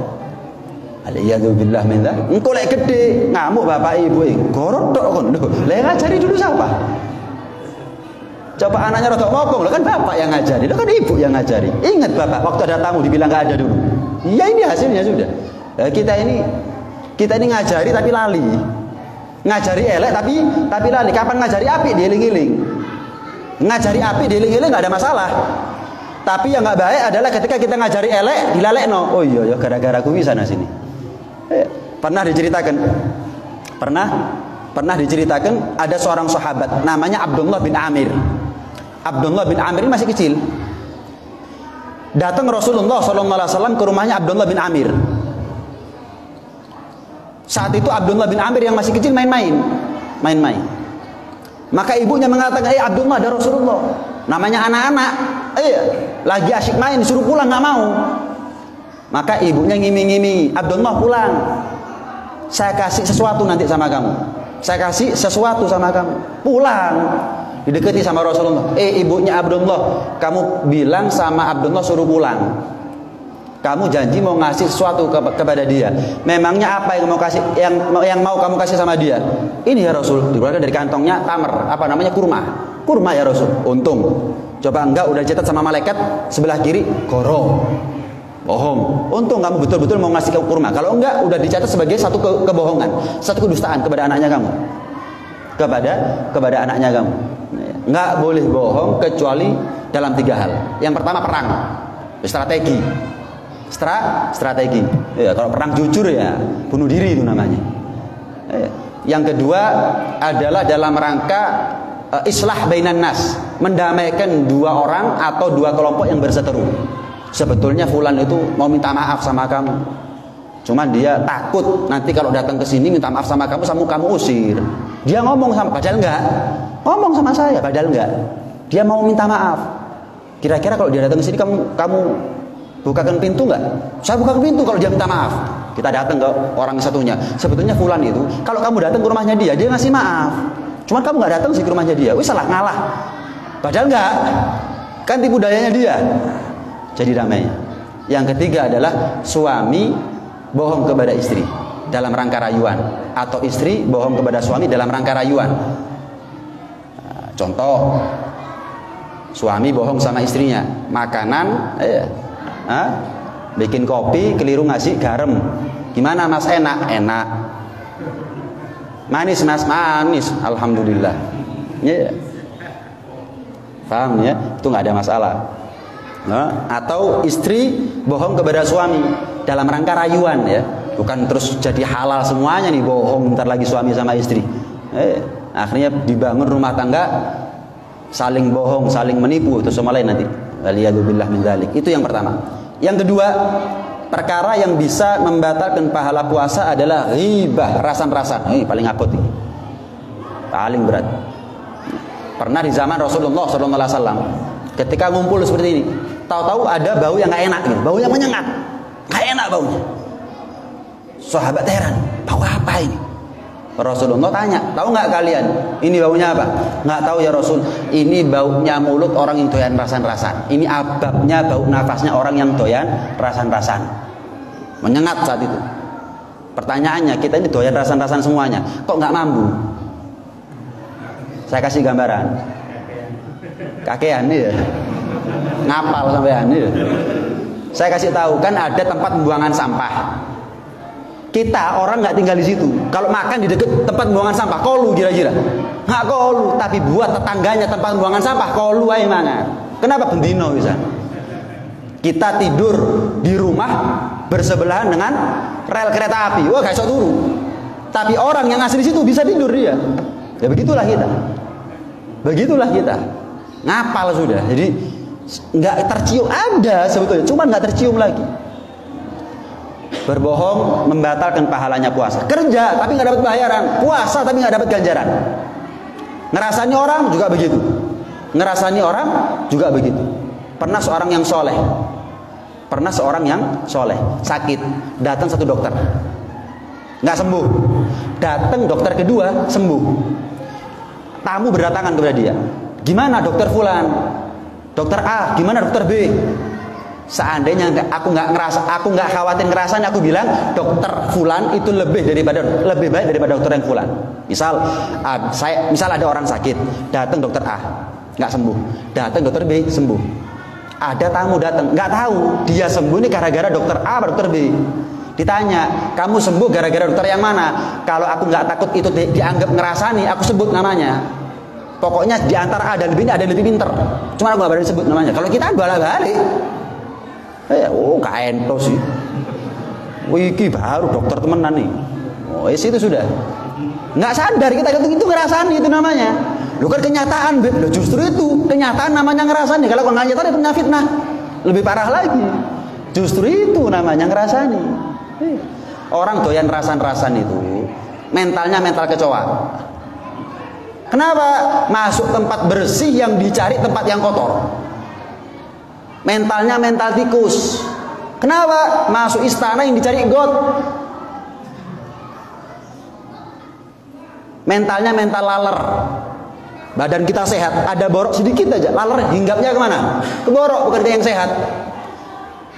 Aliyadzubillah min dzalik. Engko lek gede ngamuk bapak ibu gorodok kon. Lho, lek ngajari dulu siapa? Coba anaknya rodok ngomong, kan bapak yang ngajari, kan ibu yang ngajari. Ingat bapak waktu ada tamu dibilang nggak ada dulu. Ya ini hasilnya sudah. Kita ini ngajari tapi lali. Ngajari elek tapi lali. Kapan ngajari apik dieling-eling. Ngajari apik dieling-eling nggak ada masalah. Tapi yang nggak baik adalah ketika kita ngajari elek dilalekno. Oh iya ya gara-gara kuwi sana sini. Pernah diceritakan ada seorang sahabat namanya Abdullah bin Amir. Abdullah bin Amir ini masih kecil. Datang Rasulullah SAW ke rumahnya Abdullah bin Amir. Saat itu Abdullah bin Amir yang masih kecil main-main. Maka ibunya mengatakan, Abdullah ada Rasulullah. Namanya anak-anak, lagi asyik main, suruh pulang nggak mau. Maka ibunya ngiming-ngiming, Abdullah pulang. Saya kasih sesuatu nanti sama kamu. Pulang. Didekati sama Rasulullah. Ibunya Abdullah, kamu bilang sama Abdullah suruh pulang. Kamu janji mau ngasih sesuatu kepada dia. Memangnya apa yang mau kasih, yang mau kamu kasih sama dia? Ini ya Rasul. Dikeluarkan dari kantongnya tamar, kurma ya Rasul. Untung. Coba enggak udah dicatat sama malaikat sebelah kiri goro. Bohong. Untung kamu betul-betul mau ngasih kurma. Kalau enggak udah dicatat sebagai satu kebohongan, satu kedustaan kepada anaknya kamu. Kepada anaknya kamu. Enggak boleh bohong kecuali dalam 3 hal. Yang pertama perang. Strategi. Ya, kalau perang jujur ya bunuh diri itu namanya. Yang kedua adalah dalam rangka islah bainan nas, mendamaikan 2 orang atau 2 kelompok yang berseteru. Sebetulnya fulan itu mau minta maaf sama kamu. Cuman dia takut nanti kalau datang ke sini minta maaf sama kamu usir. Dia ngomong sama padahal enggak. Ngomong sama saya padahal enggak. Dia mau minta maaf. Kira-kira kalau dia datang ke sini kamu bukakan pintu enggak? Saya bukakan pintu kalau dia minta maaf. Kita datang ke orang satunya. Sebetulnya fulan itu kalau kamu datang ke rumahnya dia ngasih maaf. Cuman kamu enggak datang sih ke rumahnya dia. Wih salah ngalah. Padahal enggak. Kan tipu dayanya dia. Jadi damai. Yang ketiga adalah suami bohong kepada istri dalam rangka rayuan, atau istri bohong kepada suami dalam rangka rayuan. Contoh, suami bohong sama istrinya, makanan, bikin kopi keliru ngasih garam. Gimana mas? Enak. Manis mas? Manis, alhamdulillah. Paham ya? Itu nggak ada masalah. Atau istri bohong kepada suami dalam rangka rayuan ya, bukan terus jadi halal semuanya nih bohong ntar lagi suami sama istri. Akhirnya dibangun rumah tangga saling bohong, saling menipu, itu semua lain nanti. Waliyadzubillah min dzalik. Itu yang pertama. Yang kedua, perkara yang bisa membatalkan pahala puasa adalah ghibah, rasan-rasan. Paling abot ini. Paling berat. Pernah di zaman Rasulullah SAW, ketika ngumpul seperti ini, tahu-tahu ada bau yang nggak enak, gitu. Bau yang menyengat, nggak enak baunya. Sahabat heran, bau apa ini? Rasulullah tanya, tahu nggak kalian ini baunya apa? Nggak tahu ya Rasul. Ini baunya mulut orang yang doyan rasan-rasan. Ini ababnya bau nafasnya orang yang doyan rasan-rasan. Menyengat saat itu. Pertanyaannya, kita ini doyan rasan-rasan semuanya, kok nggak mampu? Saya kasih gambaran. Kakean ya, ngapal sampean ya. Saya kasih tahu, kan ada tempat pembuangan sampah. Kita orang nggak tinggal di situ. Kalau makan di dekat tempat pembuangan sampah, kolu kira-kira? Nggak kolu, tapi buat tetangganya tempat pembuangan sampah, kolu aja mana? Kenapa bendino bisa? Kita tidur di rumah bersebelahan dengan rel kereta api, wah gak iso turu. Tapi orang yang asli di situ bisa tidur dia. Ya begitulah kita. Ngapal sudah, jadi nggak tercium, ada sebetulnya, cuma nggak tercium lagi. Berbohong membatalkan pahalanya puasa. Kerja tapi nggak dapat bayaran, puasa tapi nggak dapat ganjaran. Ngerasani orang juga begitu. Pernah seorang yang soleh sakit, datang satu dokter. nggak sembuh. Datang dokter kedua, sembuh. Tamu berdatangan kepada dia. Gimana dokter Fulan? Dokter A, gimana dokter B? Seandainya aku nggak khawatir ngerasain, aku bilang dokter Fulan itu lebih baik daripada dokter yang Fulan. Misal ada orang sakit, datang dokter A, nggak sembuh. Datang dokter B, sembuh. Ada tamu datang, nggak tahu dia sembuh ini gara-gara dokter A atau dokter B. Ditanya, kamu sembuh gara-gara dokter yang mana? Kalau aku nggak takut itu dianggap ngerasani, aku sebut namanya. Pokoknya di antara A dan B ini ada yang lebih pinter. Cuma aku nggak berani sebut namanya. Kalau kita balik-balik, ento sih. Wiki baru dokter temenan nih. Itu sudah. Nggak sadar kita itu ngerasani itu namanya. Lu kan kenyataan, justru itu kenyataan namanya ngerasani. Kalau nggak nyataan itu namanya fitnah. Lebih parah lagi. Justru itu namanya ngerasani. Orang doyan rasan-rasan itu mentalnya mental kecoa. Kenapa? Masuk tempat bersih yang dicari tempat yang kotor. Mentalnya mental tikus. Kenapa? Masuk istana yang dicari got. Mentalnya mental laler. Badan kita sehat, ada borok sedikit aja, laler hinggapnya kemana? Ke borok, bukan ke yang sehat.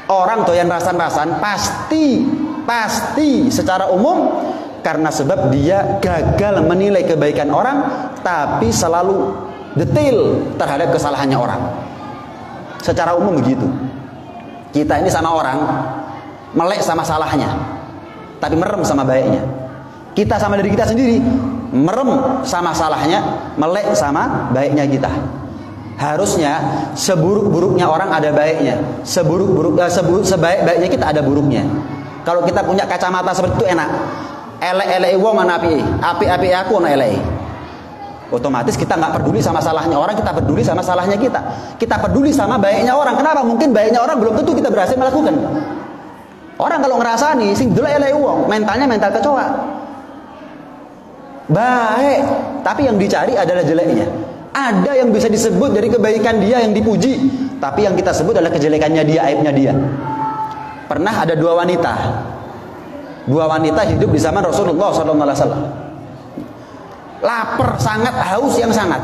Orang doyan rasan-rasan pasti secara umum karena sebab dia gagal menilai kebaikan orang, tapi selalu detail terhadap kesalahannya orang. Secara umum begitu. Kita ini sama orang melek sama salahnya, tapi merem sama baiknya. Kita sama diri kita sendiri, merem sama salahnya, melek sama baiknya kita. Harusnya seburuk-buruknya orang ada baiknya, sebaik-baiknya kita ada buruknya. Kalau kita punya kacamata seperti itu enak. Elek-elek wong ana api aku ana elek. Otomatis kita nggak peduli sama salahnya orang, kita peduli sama salahnya kita. Kita peduli sama baiknya orang. Kenapa? Mungkin baiknya orang belum tentu kita berhasil melakukan. Orang kalau ngerasani sing delok elek wong, mentalnya mental kecoa. Baik, tapi yang dicari adalah jeleknya. Ada yang bisa disebut dari kebaikan dia yang dipuji, tapi yang kita sebut adalah kejelekannya dia, aibnya dia. Pernah ada dua wanita hidup di zaman Rasulullah SAW. Lapar sangat, haus yang sangat.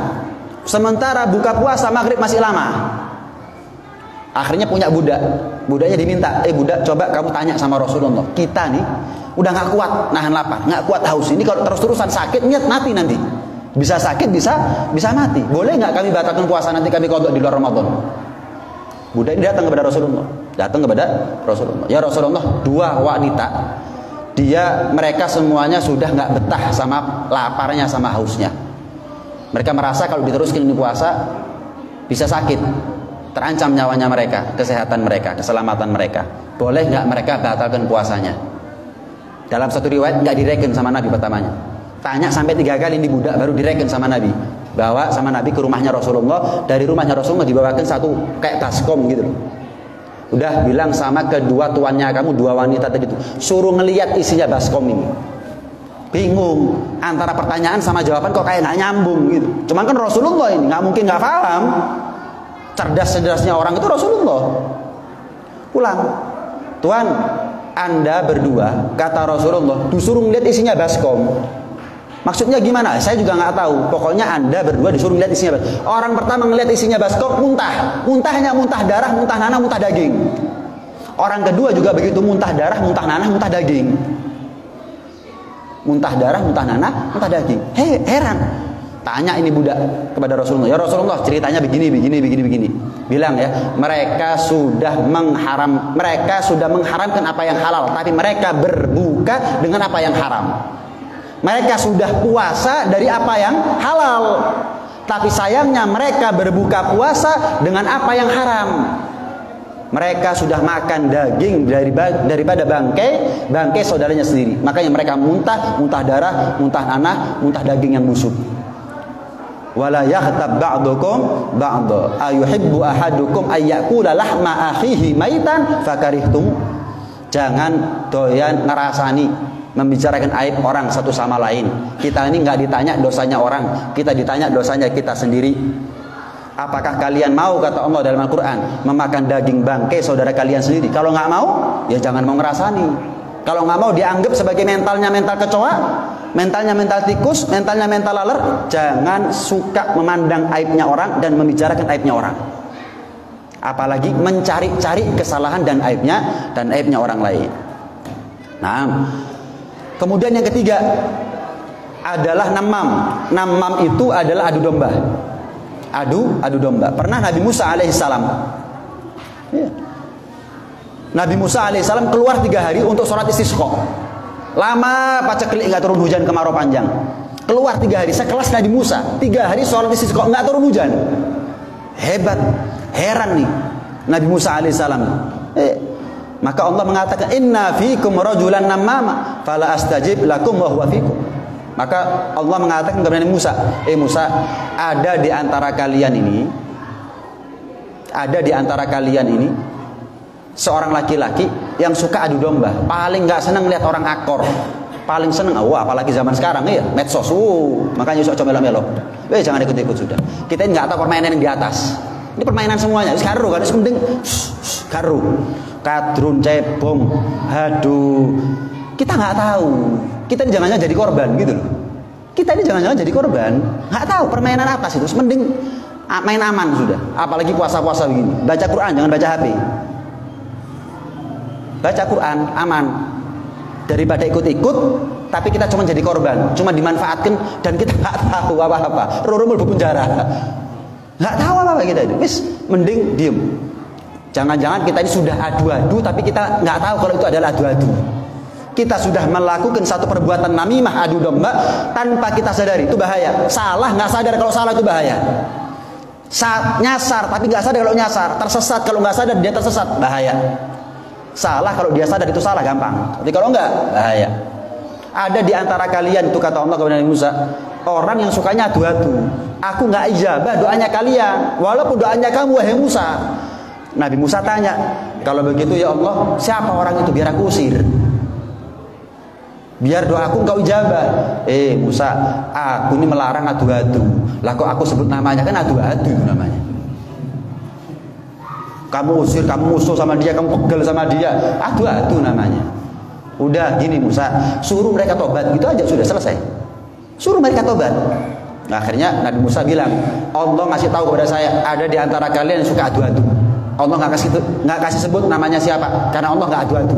Sementara buka puasa maghrib masih lama. Akhirnya punya budak. Budaknya diminta, budak coba kamu tanya sama Rasulullah. Kita nih udah nggak kuat nahan lapar, nggak kuat haus. Ini kalau terus-terusan sakit mati nanti. Bisa sakit, bisa mati. Boleh nggak kami batalkan puasa nanti kami qadha di luar Ramadan? Budak ini datang kepada Rasulullah. Ya Rasulullah, dua wanita. Mereka semuanya sudah nggak betah sama laparnya sama hausnya. Mereka merasa kalau diteruskan ini puasa bisa sakit, terancam nyawanya mereka, kesehatan mereka, keselamatan mereka. Boleh nggak mereka batalkan puasanya? Dalam satu riwayat nggak direken sama Nabi pertamanya. Tanya sampai 3 kali ini budak baru direken sama Nabi. Bawa sama Nabi ke rumahnya Rasulullah. Dari rumahnya Rasulullah dibawakan satu kayak baskom gitu loh. Udah bilang sama kedua tuannya kamu, dua wanita tadi itu, suruh ngelihat isinya baskom ini. Bingung antara pertanyaan sama jawaban kok kayak nggak nyambung gitu. Cuman kan Rasulullah ini nggak mungkin nggak paham. Cerdas-cerdasnya orang itu Rasulullah. Pulang, Tuan, Anda berdua, kata Rasulullah, disuruh ngelihat isinya baskom. Maksudnya gimana? Saya juga nggak tahu. Pokoknya Anda berdua disuruh lihat isinya. Orang pertama ngelihat isinya baskom, muntah. Muntahnya muntah darah, muntah nanah, muntah daging. Orang kedua juga begitu, muntah darah, muntah nanah, muntah daging. Muntah darah, muntah nanah, muntah daging. Heran. Tanya ini budak kepada Rasulullah. Ya Rasulullah, ceritanya begini. Bilang ya, mereka sudah mengharamkan apa yang halal, tapi mereka berbuka dengan apa yang haram. Mereka sudah puasa dari apa yang halal, tapi sayangnya mereka berbuka puasa dengan apa yang haram. Mereka sudah makan daging daripada bangkai saudaranya sendiri. Makanya mereka muntah darah, muntah nanah, muntah daging yang busuk. Wala yaghtab ba'dukum ba'da ayuhibbu ahadukum ayyakula lahma akhihi maitan fakarihtum. Jangan doyan ngerasani membicarakan aib orang satu sama lain. Kita ini nggak ditanya dosanya orang, kita ditanya dosanya kita sendiri. Apakah kalian mau, kata Allah dalam Al-Quran, memakan daging bangkai saudara kalian sendiri? Kalau nggak mau, ya jangan mau ngerasani. Kalau nggak mau dianggap sebagai mentalnya mental kecoa, mentalnya mental tikus, mentalnya mental laler, jangan suka memandang aibnya orang dan membicarakan aibnya orang. Apalagi mencari-cari kesalahan dan aibnya orang lain. Nah, kemudian yang ketiga adalah namam. Namam itu adalah adu domba. Adu domba. Pernah Nabi Musa alaihissalam, Nabi Musa alaihissalam keluar 3 hari untuk sholat istisqa. Lama paceklik nggak turun hujan, kemarau panjang. Keluar 3 hari, sekelas Nabi Musa 3 hari sholat istisqa nggak turun hujan. Hebat, heran nih Nabi Musa alaihissalam. Maka Allah mengatakan inna fikum rajulan namama fala astajib lakum wa huwa fikum. Maka Allah mengatakan kepada Nabi Musa, Musa, ada di antara kalian ini seorang laki-laki yang suka adu domba, paling nggak senang lihat orang akor, paling senang, apalagi zaman sekarang ya medsos, makanya sok comelo-melo, jangan ikut-ikut sudah. Kita ini nggak tahu permainan yang di atas, ini permainan semuanya, sekarang kan, mending karu, kadrun, cebong, aduh, kita nggak tahu, kita ini jangan-jangan jadi korban gitu loh, kita ini jangan-jangan jadi korban, nggak tahu permainan atas itu, mending main aman sudah, apalagi puasa-puasa begini, baca Quran, jangan baca HP. Baca Quran aman daripada ikut-ikut tapi kita cuma jadi korban, cuma dimanfaatkan dan kita nggak tahu apa-apa, rumul penjara, nggak tahu apa-apa kita itu. Mending diem. Jangan-jangan kita ini sudah adu-adu tapi kita nggak tahu kalau itu adalah adu-adu. Kita sudah melakukan satu perbuatan namimah, adu domba, tanpa kita sadari, itu bahaya. Salah nggak sadar kalau salah itu bahaya. Nyasar tapi nggak sadar kalau nyasar, tersesat kalau nggak sadar dia tersesat, bahaya. Salah kalau dia sadar itu salah gampang, tapi kalau enggak bahaya. Ada di antara kalian, itu kata Allah kepada Nabi Musa, orang yang sukanya adu-adu. Aku nggak ijabah doanya kalian, walaupun doanya kamu wahai Musa. Nabi Musa tanya, kalau begitu ya Allah, siapa orang itu biar aku usir, biar doaku engkau ijabah. Musa, aku ini melarang adu-adu. Lah kok aku sebut namanya, kan adu-adu namanya. Kamu usir, kamu musuh sama dia, kamu pegel sama dia, adu-adu namanya. Udah gini Musa, suruh mereka tobat, gitu aja sudah selesai. Suruh mereka tobat. Nah, akhirnya Nabi Musa bilang, Allah ngasih tahu kepada saya, ada di antara kalian yang suka adu-adu. Allah nggak kasih sebut namanya siapa, karena Allah nggak adu-adu.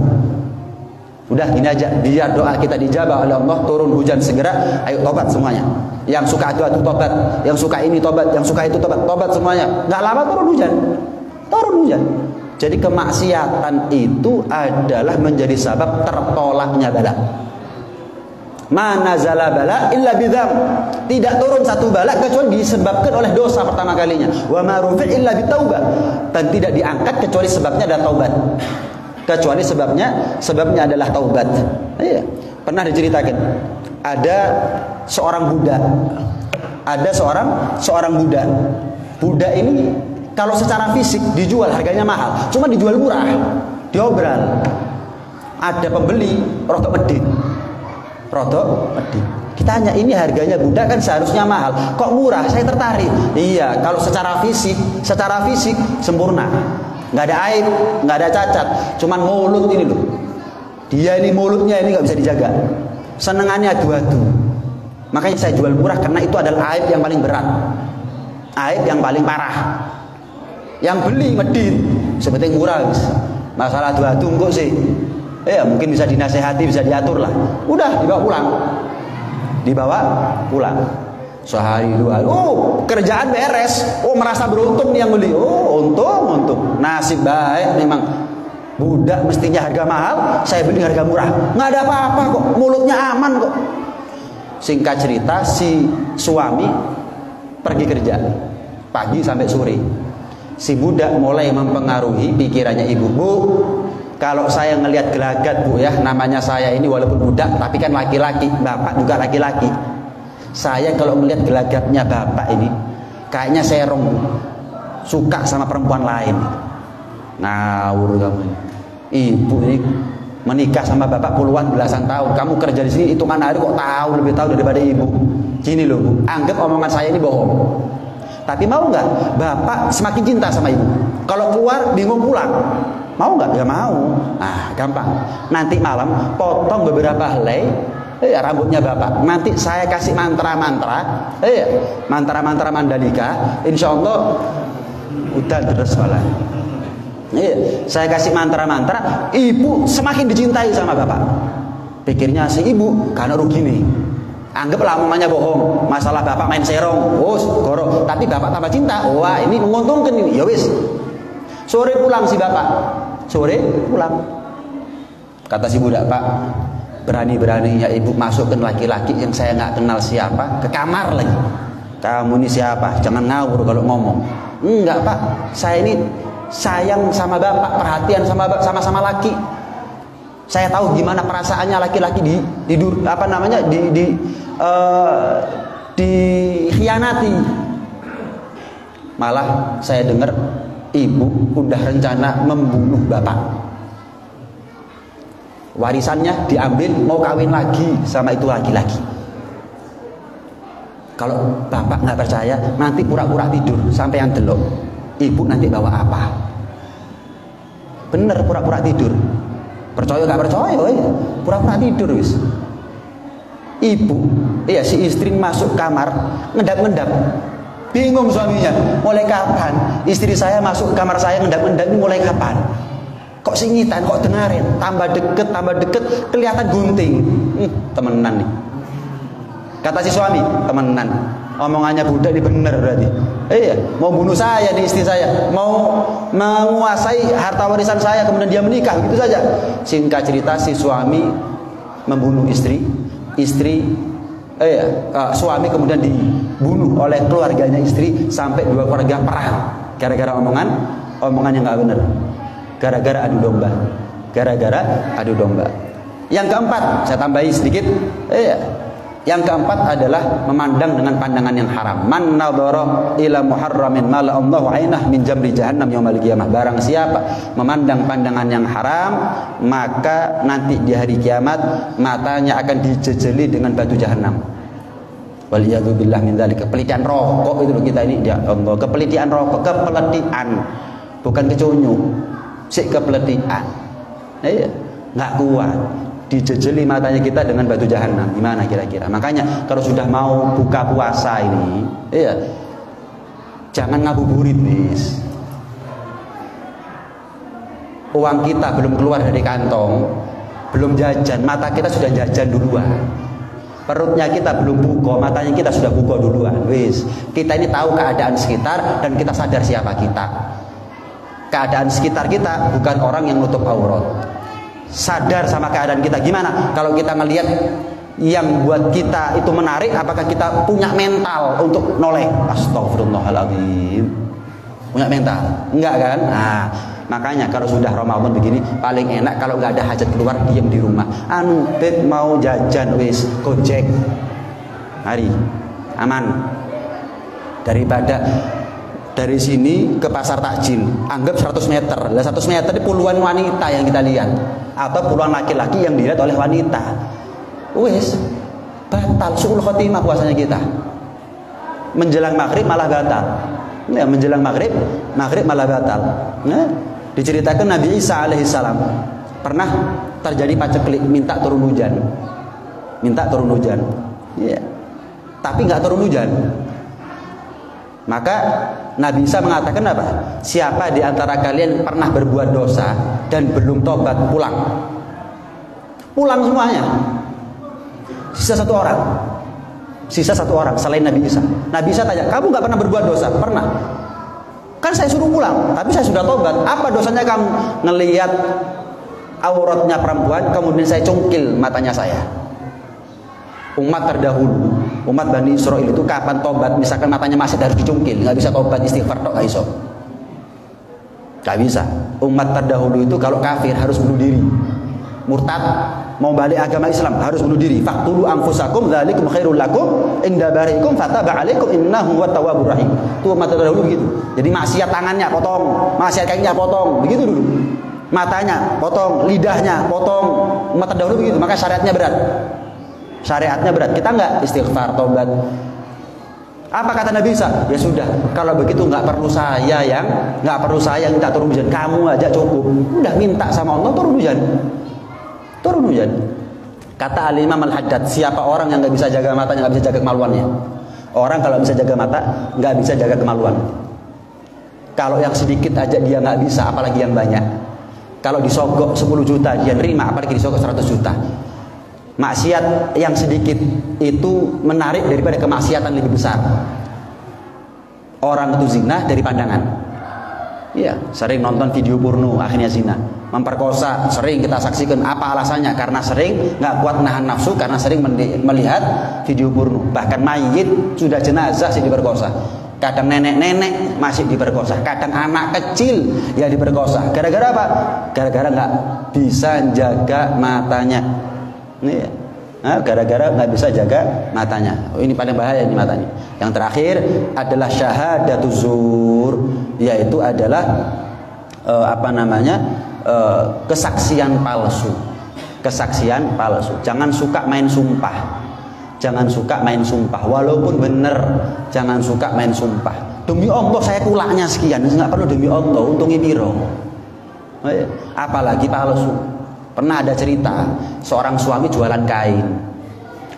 Udah gini aja, biar doa kita dijabah oleh Allah, turun hujan segera, ayo tobat semuanya. Yang suka adu-adu tobat, yang suka ini tobat, yang suka itu tobat semuanya. Nggak lama turun hujan. Jadi kemaksiatan itu adalah menjadi sebab tertolaknya bala. Mana zala bala illa bidzam. Tidak turun satu bala kecuali disebabkan oleh dosa pertama kalinya. Wa ma rufi illa bitaubah. Dan tidak diangkat kecuali sebabnya adalah taubat. Kecuali sebabnya adalah taubat. Iya. Pernah diceritakan ada seorang budak. Ada seorang budak. Budak ini kalau secara fisik dijual harganya mahal, cuma dijual murah, diobral. Ada pembeli rodok medit. Kita tanya, ini harganya budak kan seharusnya mahal, kok murah? Saya tertarik. Iya, kalau secara fisik sempurna, nggak ada aib, nggak ada cacat, cuman mulut ini loh. Dia ini mulutnya ini nggak bisa dijaga, senengannya adu-adu. Makanya saya jual murah karena itu adalah aib yang paling berat, aib yang paling parah. Yang beli medit sebetulnya murah, masalah adu-adu kok sih, mungkin bisa dinasehati, bisa diatur lah. Udah dibawa pulang. Sehari 2 hari, kerjaan beres, merasa beruntung nih yang beli, untung, nasib baik memang. Budak mestinya harga mahal, saya beli harga murah, nggak ada apa-apa kok, mulutnya aman kok. Singkat cerita, si suami pergi kerja pagi sampai sore. Si budak mulai mempengaruhi pikirannya ibu. Bu, kalau saya ngelihat gelagat bu ya, namanya saya ini walaupun budak tapi kan laki-laki, bapak juga laki-laki. Saya kalau melihat gelagatnya bapak ini, kayaknya serong, suka sama perempuan lain. Ngawur kamu. Ibu ini menikah sama bapak puluhan belasan tahun, kamu kerja di sini hitungan hari kok lebih tahu daripada ibu. Gini loh bu, anggap omongan saya ini bohong. Tapi mau nggak bapak semakin cinta sama ibu? Kalau keluar bingung pulang, mau nggak? Ya mau. Nah, gampang. Nanti malam potong beberapa helai rambutnya bapak. Nanti saya kasih mantra-mantra, mantra-mantra Mandalika. Insya Allah udah terus malah. Saya kasih mantra-mantra, ibu semakin dicintai sama bapak. Pikirnya si ibu karena rugi nih. Anggaplah mamanya bohong, masalah bapak main serong, gorok, tapi bapak tambah cinta. Wah, ini menguntungkan ini. Ya wis. Sore pulang si bapak. Sore pulang. Kata si budak, "Pak, berani-beraninya ibu masukkan laki-laki yang saya nggak kenal siapa ke kamar lagi. Kamu ini siapa? Jangan ngawur kalau ngomong." "Enggak, Pak. Saya ini sayang sama bapak, perhatian sama laki. Saya tahu gimana perasaannya laki-laki dikhianati. Malah saya dengar ibu udah rencana membunuh bapak. Warisannya diambil, mau kawin lagi sama itu laki-laki. Kalau bapak nggak percaya, nanti pura-pura tidur sampai yang delok. Ibu nanti bawa apa?" Bener, pura-pura tidur. Percaya gak percaya, pura-pura tidur wis. Ibu, si istri masuk kamar, ngendap-ngendap. Bingung suaminya, mulai kapan istri saya masuk kamar saya ngendap-ngendap, ini mulai kapan? Kok singitan, kok dengarin, tambah deket, kelihatan gunting. Temenan nih. Kata si suami, temenan. Omongannya budak ini bener berarti. Mau bunuh saya nih istri saya, mau menguasai harta warisan saya, kemudian dia menikah gitu saja. Singkat cerita, si suami membunuh istri, suami kemudian dibunuh oleh keluarganya istri sampai 2 keluarga perang gara-gara omongan yang nggak benar, gara-gara adu domba. Yang keempat, saya tambahi sedikit, yang keempat adalah memandang dengan pandangan yang haram. Man nadhara ila muharramin mala Allahu ainah min jamri jahannam yaumil qiyamah. Barang siapa memandang pandangan yang haram, maka nanti di hari kiamat matanya akan dijejeli dengan batu jahanam. Waliyadzubillah min dzalik. Kepelitian rokok itu loh kita ini, ya Allah, kepelitian rokok, kepelitian. Bukan kecunyu. Kepelitian. Enggak kuat. Dijejeli matanya kita dengan batu jahanam. Gimana kira-kira? Makanya kalau sudah mau buka puasa ini, jangan ngabuburit, bis. Uang kita belum keluar dari kantong, belum jajan, mata kita sudah jajan duluan. Perutnya kita belum buka, matanya kita sudah buka duluan. Wis, kita ini tahu keadaan sekitar dan kita sadar siapa kita. Keadaan sekitar kita bukan orang yang nutup aurat. Sadar sama keadaan kita. Gimana kalau kita ngelihat yang buat kita itu menarik, apakah kita punya mental untuk noleh? Astagfirullahaladzim. Punya mental? Enggak kan? Nah, makanya kalau sudah Ramadan begini, paling enak kalau nggak ada hajat keluar, diam di rumah. Beb mau jajan, wis Gojek, mari, aman. Daripada dari sini ke pasar takjil, anggap 100 meter. Lah 100 meter ini puluhan wanita yang kita lihat, atau puluhan laki-laki yang dilihat oleh wanita. Wis batal suul khotimah puasanya kita. Menjelang maghrib malah batal. Ya, menjelang maghrib malah batal. Nah, diceritakan Nabi Isa alaihissalam pernah terjadi paceklik, minta turun hujan. Ya. Tapi nggak turun hujan. Maka Nabi Isa mengatakan apa? Siapa di antara kalian pernah berbuat dosa dan belum tobat, pulang. Pulang semuanya. Sisa satu orang selain Nabi Isa. Nabi Isa tanya, kamu gak pernah berbuat dosa? Pernah. Kan saya suruh pulang, tapi saya sudah tobat. Apa dosanya kamu? Ngelihat auratnya perempuan, kemudian saya cungkil matanya saya. Umat terdahulu, umat Bani Israil itu kapan tobat? Misalkan matanya masih harus dicungkil, nggak bisa tobat, istighfar tok nggak iso, nggak bisa. Umat terdahulu itu kalau kafir harus bunuh diri, murtad mau balik agama Islam harus bunuh diri. Faqtulu anfusakum dzalikum khairul lakum inda bariikum fataba alaikum innahu huwat tawwabur rahim. Itu umat terdahulu begitu. Jadi maksiat tangannya potong, maksiat kakinya potong, begitu dulu. Matanya potong, lidahnya potong. Umat terdahulu begitu, maka syariatnya berat. Kita enggak istighfar, tobat. Apa kata Nabi Isa? Ya sudah, kalau begitu nggak perlu saya yang minta turun hujan, kamu aja cukup. Udah minta sama Allah turun hujan. Turun hujan. Kata Al-Imam Al-Haddad, siapa orang yang nggak bisa jaga matanya, nggak bisa jaga kemaluannya? Orang kalau bisa jaga mata, nggak bisa jaga kemaluan. Kalau yang sedikit aja dia nggak bisa, apalagi yang banyak. Kalau disogok 10 juta dia nerima, apalagi disogok 100 juta. Maksiat yang sedikit itu menarik daripada kemaksiatan lebih besar. Orang itu zina dari pandangan. Iya, sering nonton video porno akhirnya zina. Memperkosa sering kita saksikan. Apa alasannya? Karena sering nggak kuat nahan nafsu, karena sering melihat video porno. Bahkan mayit sudah jenazah sih diperkosa. Kadang nenek-nenek masih diperkosa, kadang anak kecil ya diperkosa. Gara-gara apa? Gara-gara nggak bisa jaga matanya. Nih, gara-gara nggak bisa jaga matanya. Oh, ini paling bahaya ini matanya. Yang terakhir adalah syahadatuz zur, yaitu adalah kesaksian palsu. Kesaksian palsu. Jangan suka main sumpah. Jangan suka main sumpah, walaupun benar. Jangan suka main sumpah. Demi Allah saya kulaknya sekian, nggak perlu demi Allah, untungnya biro. Apalagi palsu. Pernah ada cerita, seorang suami jualan kain,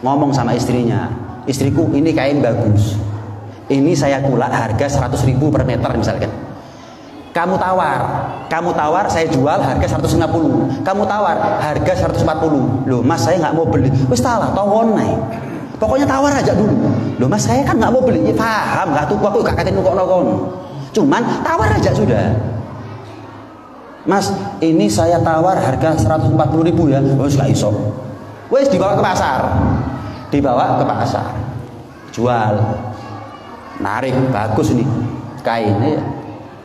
ngomong sama istrinya, istriku ini kain bagus, ini saya kulak harga 100.000 per meter misalkan. Kamu tawar, saya jual harga 150. Kamu tawar harga 140. Loh mas, saya nggak mau beli. Wis salah, tawon naik. Pokoknya tawar aja dulu. Loh mas, saya kan nggak mau beli. Ya, paham, nggak tuh aku gak katain nukon. Cuman tawar aja sudah. Mas, ini saya tawar harga 140.000 ya. Wis gak iso. Wis dibawa ke pasar. Jual. Narik, bagus nih kainnya.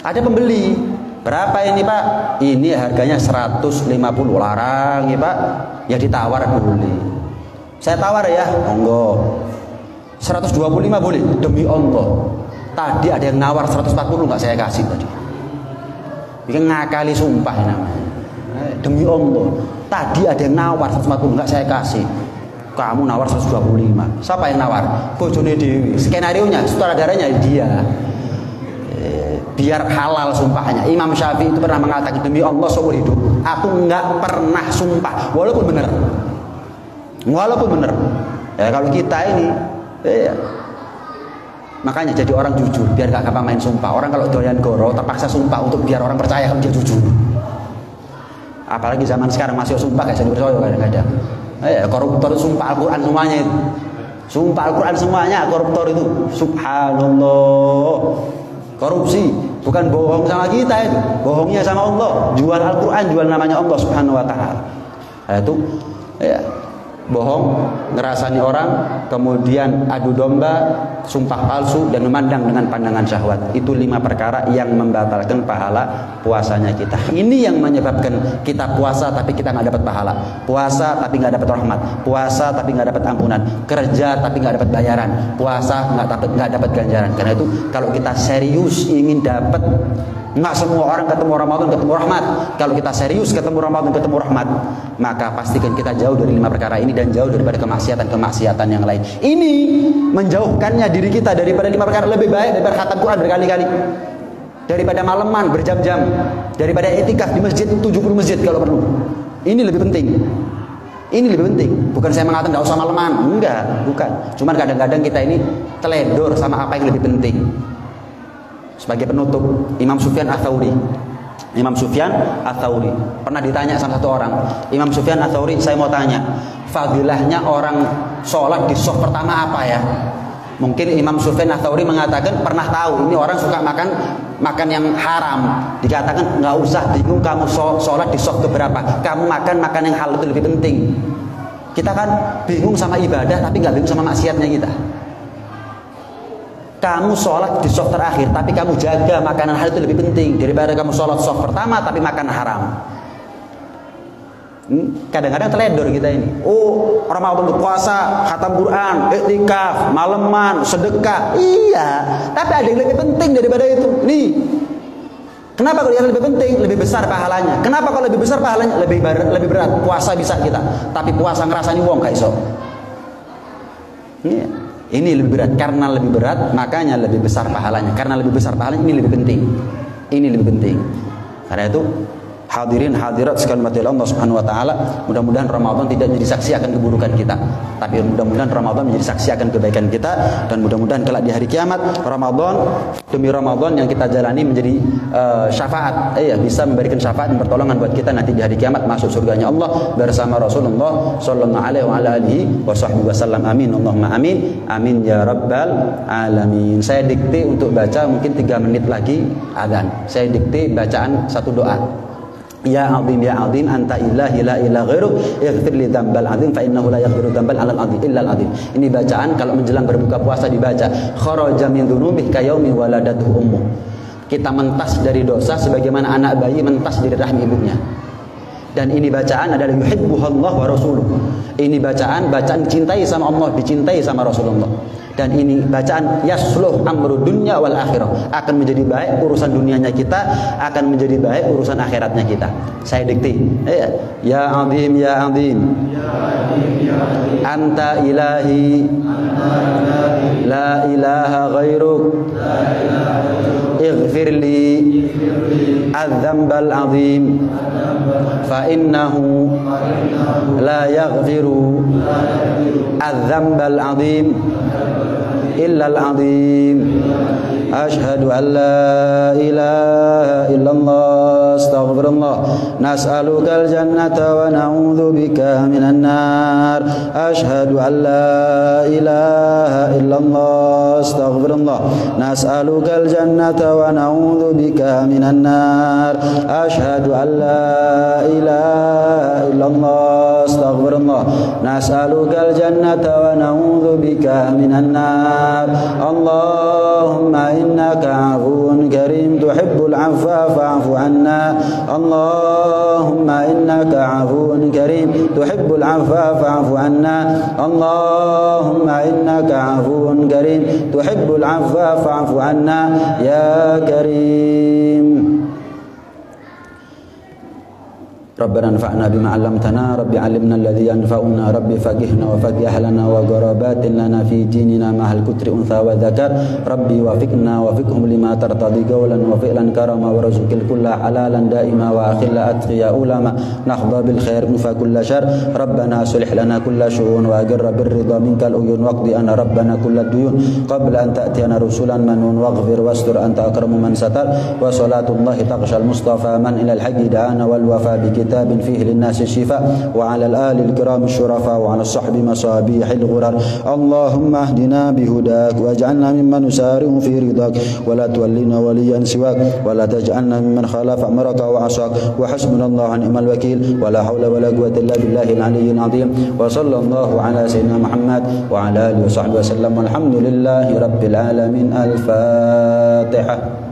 Ada pembeli. Berapa ini pak? Ini harganya 150. Larang ya pak. Ya ditawar boleh. Saya tawar ya, monggo. 125 boleh. Demi Allah. Tadi ada yang nawar 140 nggak saya kasih tadi. Bikin ngakali sumpah namanya. Demi Allah. Tadi ada yang nawar 140 nggak saya kasih. Kamu nawar 125. Siapa yang nawar? Bojone Dewi. Skenario-nya, sutradaranya dia. Biar halal sumpahnya. Imam Syafi'i itu pernah mengatakan, demi Allah seumur hidup aku nggak pernah sumpah walaupun benar. Ya kalau kita ini makanya jadi orang jujur biar gak gampang main sumpah. Orang kalau doyan goro terpaksa sumpah untuk biar orang percaya kalau dia jujur. Apalagi zaman sekarang masih sumpah gak jadi percaya kadang-kadang. Koruptor sumpah Al-Quran semuanya itu. Sumpah Al-Quran semuanya koruptor itu. Subhanallah. Korupsi bukan bohong sama kita itu, bohongnya sama Allah. Jual Al-Quran, jual namanya Allah Subhanahu wa taala. Itu ya bohong, ngerasani orang, kemudian adu domba, sumpah palsu, dan memandang dengan pandangan syahwat. Itu 5 perkara yang membatalkan pahala puasanya kita. Ini yang menyebabkan kita puasa tapi kita nggak dapat pahala, puasa tapi nggak dapat rahmat, puasa tapi nggak dapat ampunan, kerja tapi nggak dapat bayaran, puasa nggak dapat ganjaran. Karena itu kalau kita serius ingin dapat, nggak semua orang ketemu Ramadan ketemu rahmat. Kalau kita serius ketemu Ramadan ketemu rahmat, maka pastikan kita jauh dari 5 perkara ini dan jauh daripada kemaksiatan yang lain. Ini menjauhkannya diri kita daripada 5 perkara lebih baik daripada khatam Quran berkali-kali, daripada maleman berjam-jam, daripada etikaf di masjid 70 masjid kalau perlu. Ini lebih penting. Ini lebih penting. Bukan saya mengatakan nggak usah maleman, enggak, bukan. Cuman kadang-kadang kita ini teledor sama apa yang lebih penting. Sebagai penutup, Imam Sufyan Ats-Tsauri pernah ditanya sama satu orang, Imam Sufyan Ats-Tsauri, saya mau tanya, fadilahnya orang sholat di shaf pertama apa ya? Mungkin Imam Sufyan Ats-Tsauri mengatakan pernah tahu ini orang suka makan yang haram. Dikatakan nggak usah bingung kamu sholat di shaf keberapa, kamu makan yang halal itu lebih penting. Kita kan bingung sama ibadah tapi nggak bingung sama maksiatnya kita. Kamu sholat di shaf terakhir tapi kamu jaga makanan halal itu lebih penting daripada kamu sholat shaf pertama tapi makan haram. Kadang-kadang teledor kita ini. Oh, Ramadan puasa, khatam Quran, iktikaf, maleman, sedekah. Iya, tapi ada yang lebih penting daripada itu. Nih, kenapa kalau yang lebih penting lebih besar pahalanya? Kenapa kalau lebih besar pahalanya lebih berat? Puasa bisa kita, tapi puasa ngerasani wong gak iso. Iya. Ini lebih berat. Karena lebih berat, makanya lebih besar pahalanya. Karena lebih besar pahalanya, ini lebih penting. Ini lebih penting. Karena itu, hadirin hadirat sekalian mati Allah Subhanahu wa taala, mudah-mudahan Ramadan tidak menjadi saksi akan keburukan kita, tapi mudah-mudahan Ramadan menjadi saksi akan kebaikan kita, dan mudah-mudahan kelak di hari kiamat Ramadan demi Ramadan yang kita jalani menjadi syafaat, bisa memberikan syafaat dan pertolongan buat kita nanti di hari kiamat masuk surganya Allah bersama Rasulullah sallallahu alaihi wasallam. Amin Allahumma amin. Amin ya rabbal alamin. Saya dikte untuk baca mungkin 3 menit lagi azan. Saya dikte bacaan satu doa. Ya azim anta ilahi la ilaha ghairuk ighfir li dzambal azim fa innahu la yaghfiru dzambal alal azim illa al azim. Ini bacaan kalau menjelang berbuka puasa dibaca. Kharaja min dzunubih ka yaumi waladatuhu ummuh. Kita mentas dari dosa sebagaimana anak bayi mentas dari rahim ibunya. Dan ini bacaan adalah yuhibbuhallah wa rasuluh. Ini bacaan dicintai sama Allah, dicintai sama Rasulullah. Dan ini bacaan yasluh amru dunya wal akhirah, akan menjadi baik urusan dunianya kita, akan menjadi baik urusan akhiratnya kita. Saya dikti. Ya azim ya azim. Anta ilahi la ilaha ghairuk ighfirli adzambal azim fa innahu la yaghfiru adzambal azim illa al-azim. Ashhadu an la ilaha illallah astaghfirullah nas'aluka al-jannata wa na'udzu bika minan nar. Ashhadu an la ilaha illallah astaghfirullah nas'aluka al-jannata wa na'udzu bika minan nar. Ashhadu an la ilaha illallah astaghfirullah nas'aluka al-jannata wa na'udzu bika minan nar. Allahumma innaka afuwun karim tuhibbul afwa fa'fu anna. Allahumma innaka afuwun karim tuhibbul afwa fa'fu anna. Allahumma innaka afuwun karim tuhibbul afwa fa'fu anna ya karim. Rabbana anfa'na bima 'allamtana rabbi 'allimna alladhi yanfa'una rabbi faqihna wa faqih lana wa gharabatin lana fi dinina mahal kutri untha wa dzakar rabbi wafiqna wa fiqhum lima tartadi qawlan wa fi'lan karama wa rizqil kulla halalan daima wa akhilla atqiya ulama nahdha bil khair fa kulla syar rabbana aslih lana kulla syu'un wa agirra bir ridha minkal uyun waqdi ana rabbana kulla duyun qabla an ta'tiyana rusulan manun waghfir wastur anta akramu man satar wa salatullahi taqshal mustafa man ila al haqi da'ana wal wafa bi كتاب فيه للناس الشفاء وعلى الآل الكرام الشرفاء وعلى الصحب مصابيح الغرر. اللهم اهدنا بهداك واجعلنا ممن نسارع في رضاك ولا تولنا وليا سواك ولا تجعلنا ممن خالف أمرك وعصاك وحسبنا الله ونعم الوكيل ولا حول ولا قوة إلا بالله العلي العظيم. وصلى الله على سيدنا محمد وعلى آله وصحبه وسلم والحمد لله رب العالمين. الفاتحة.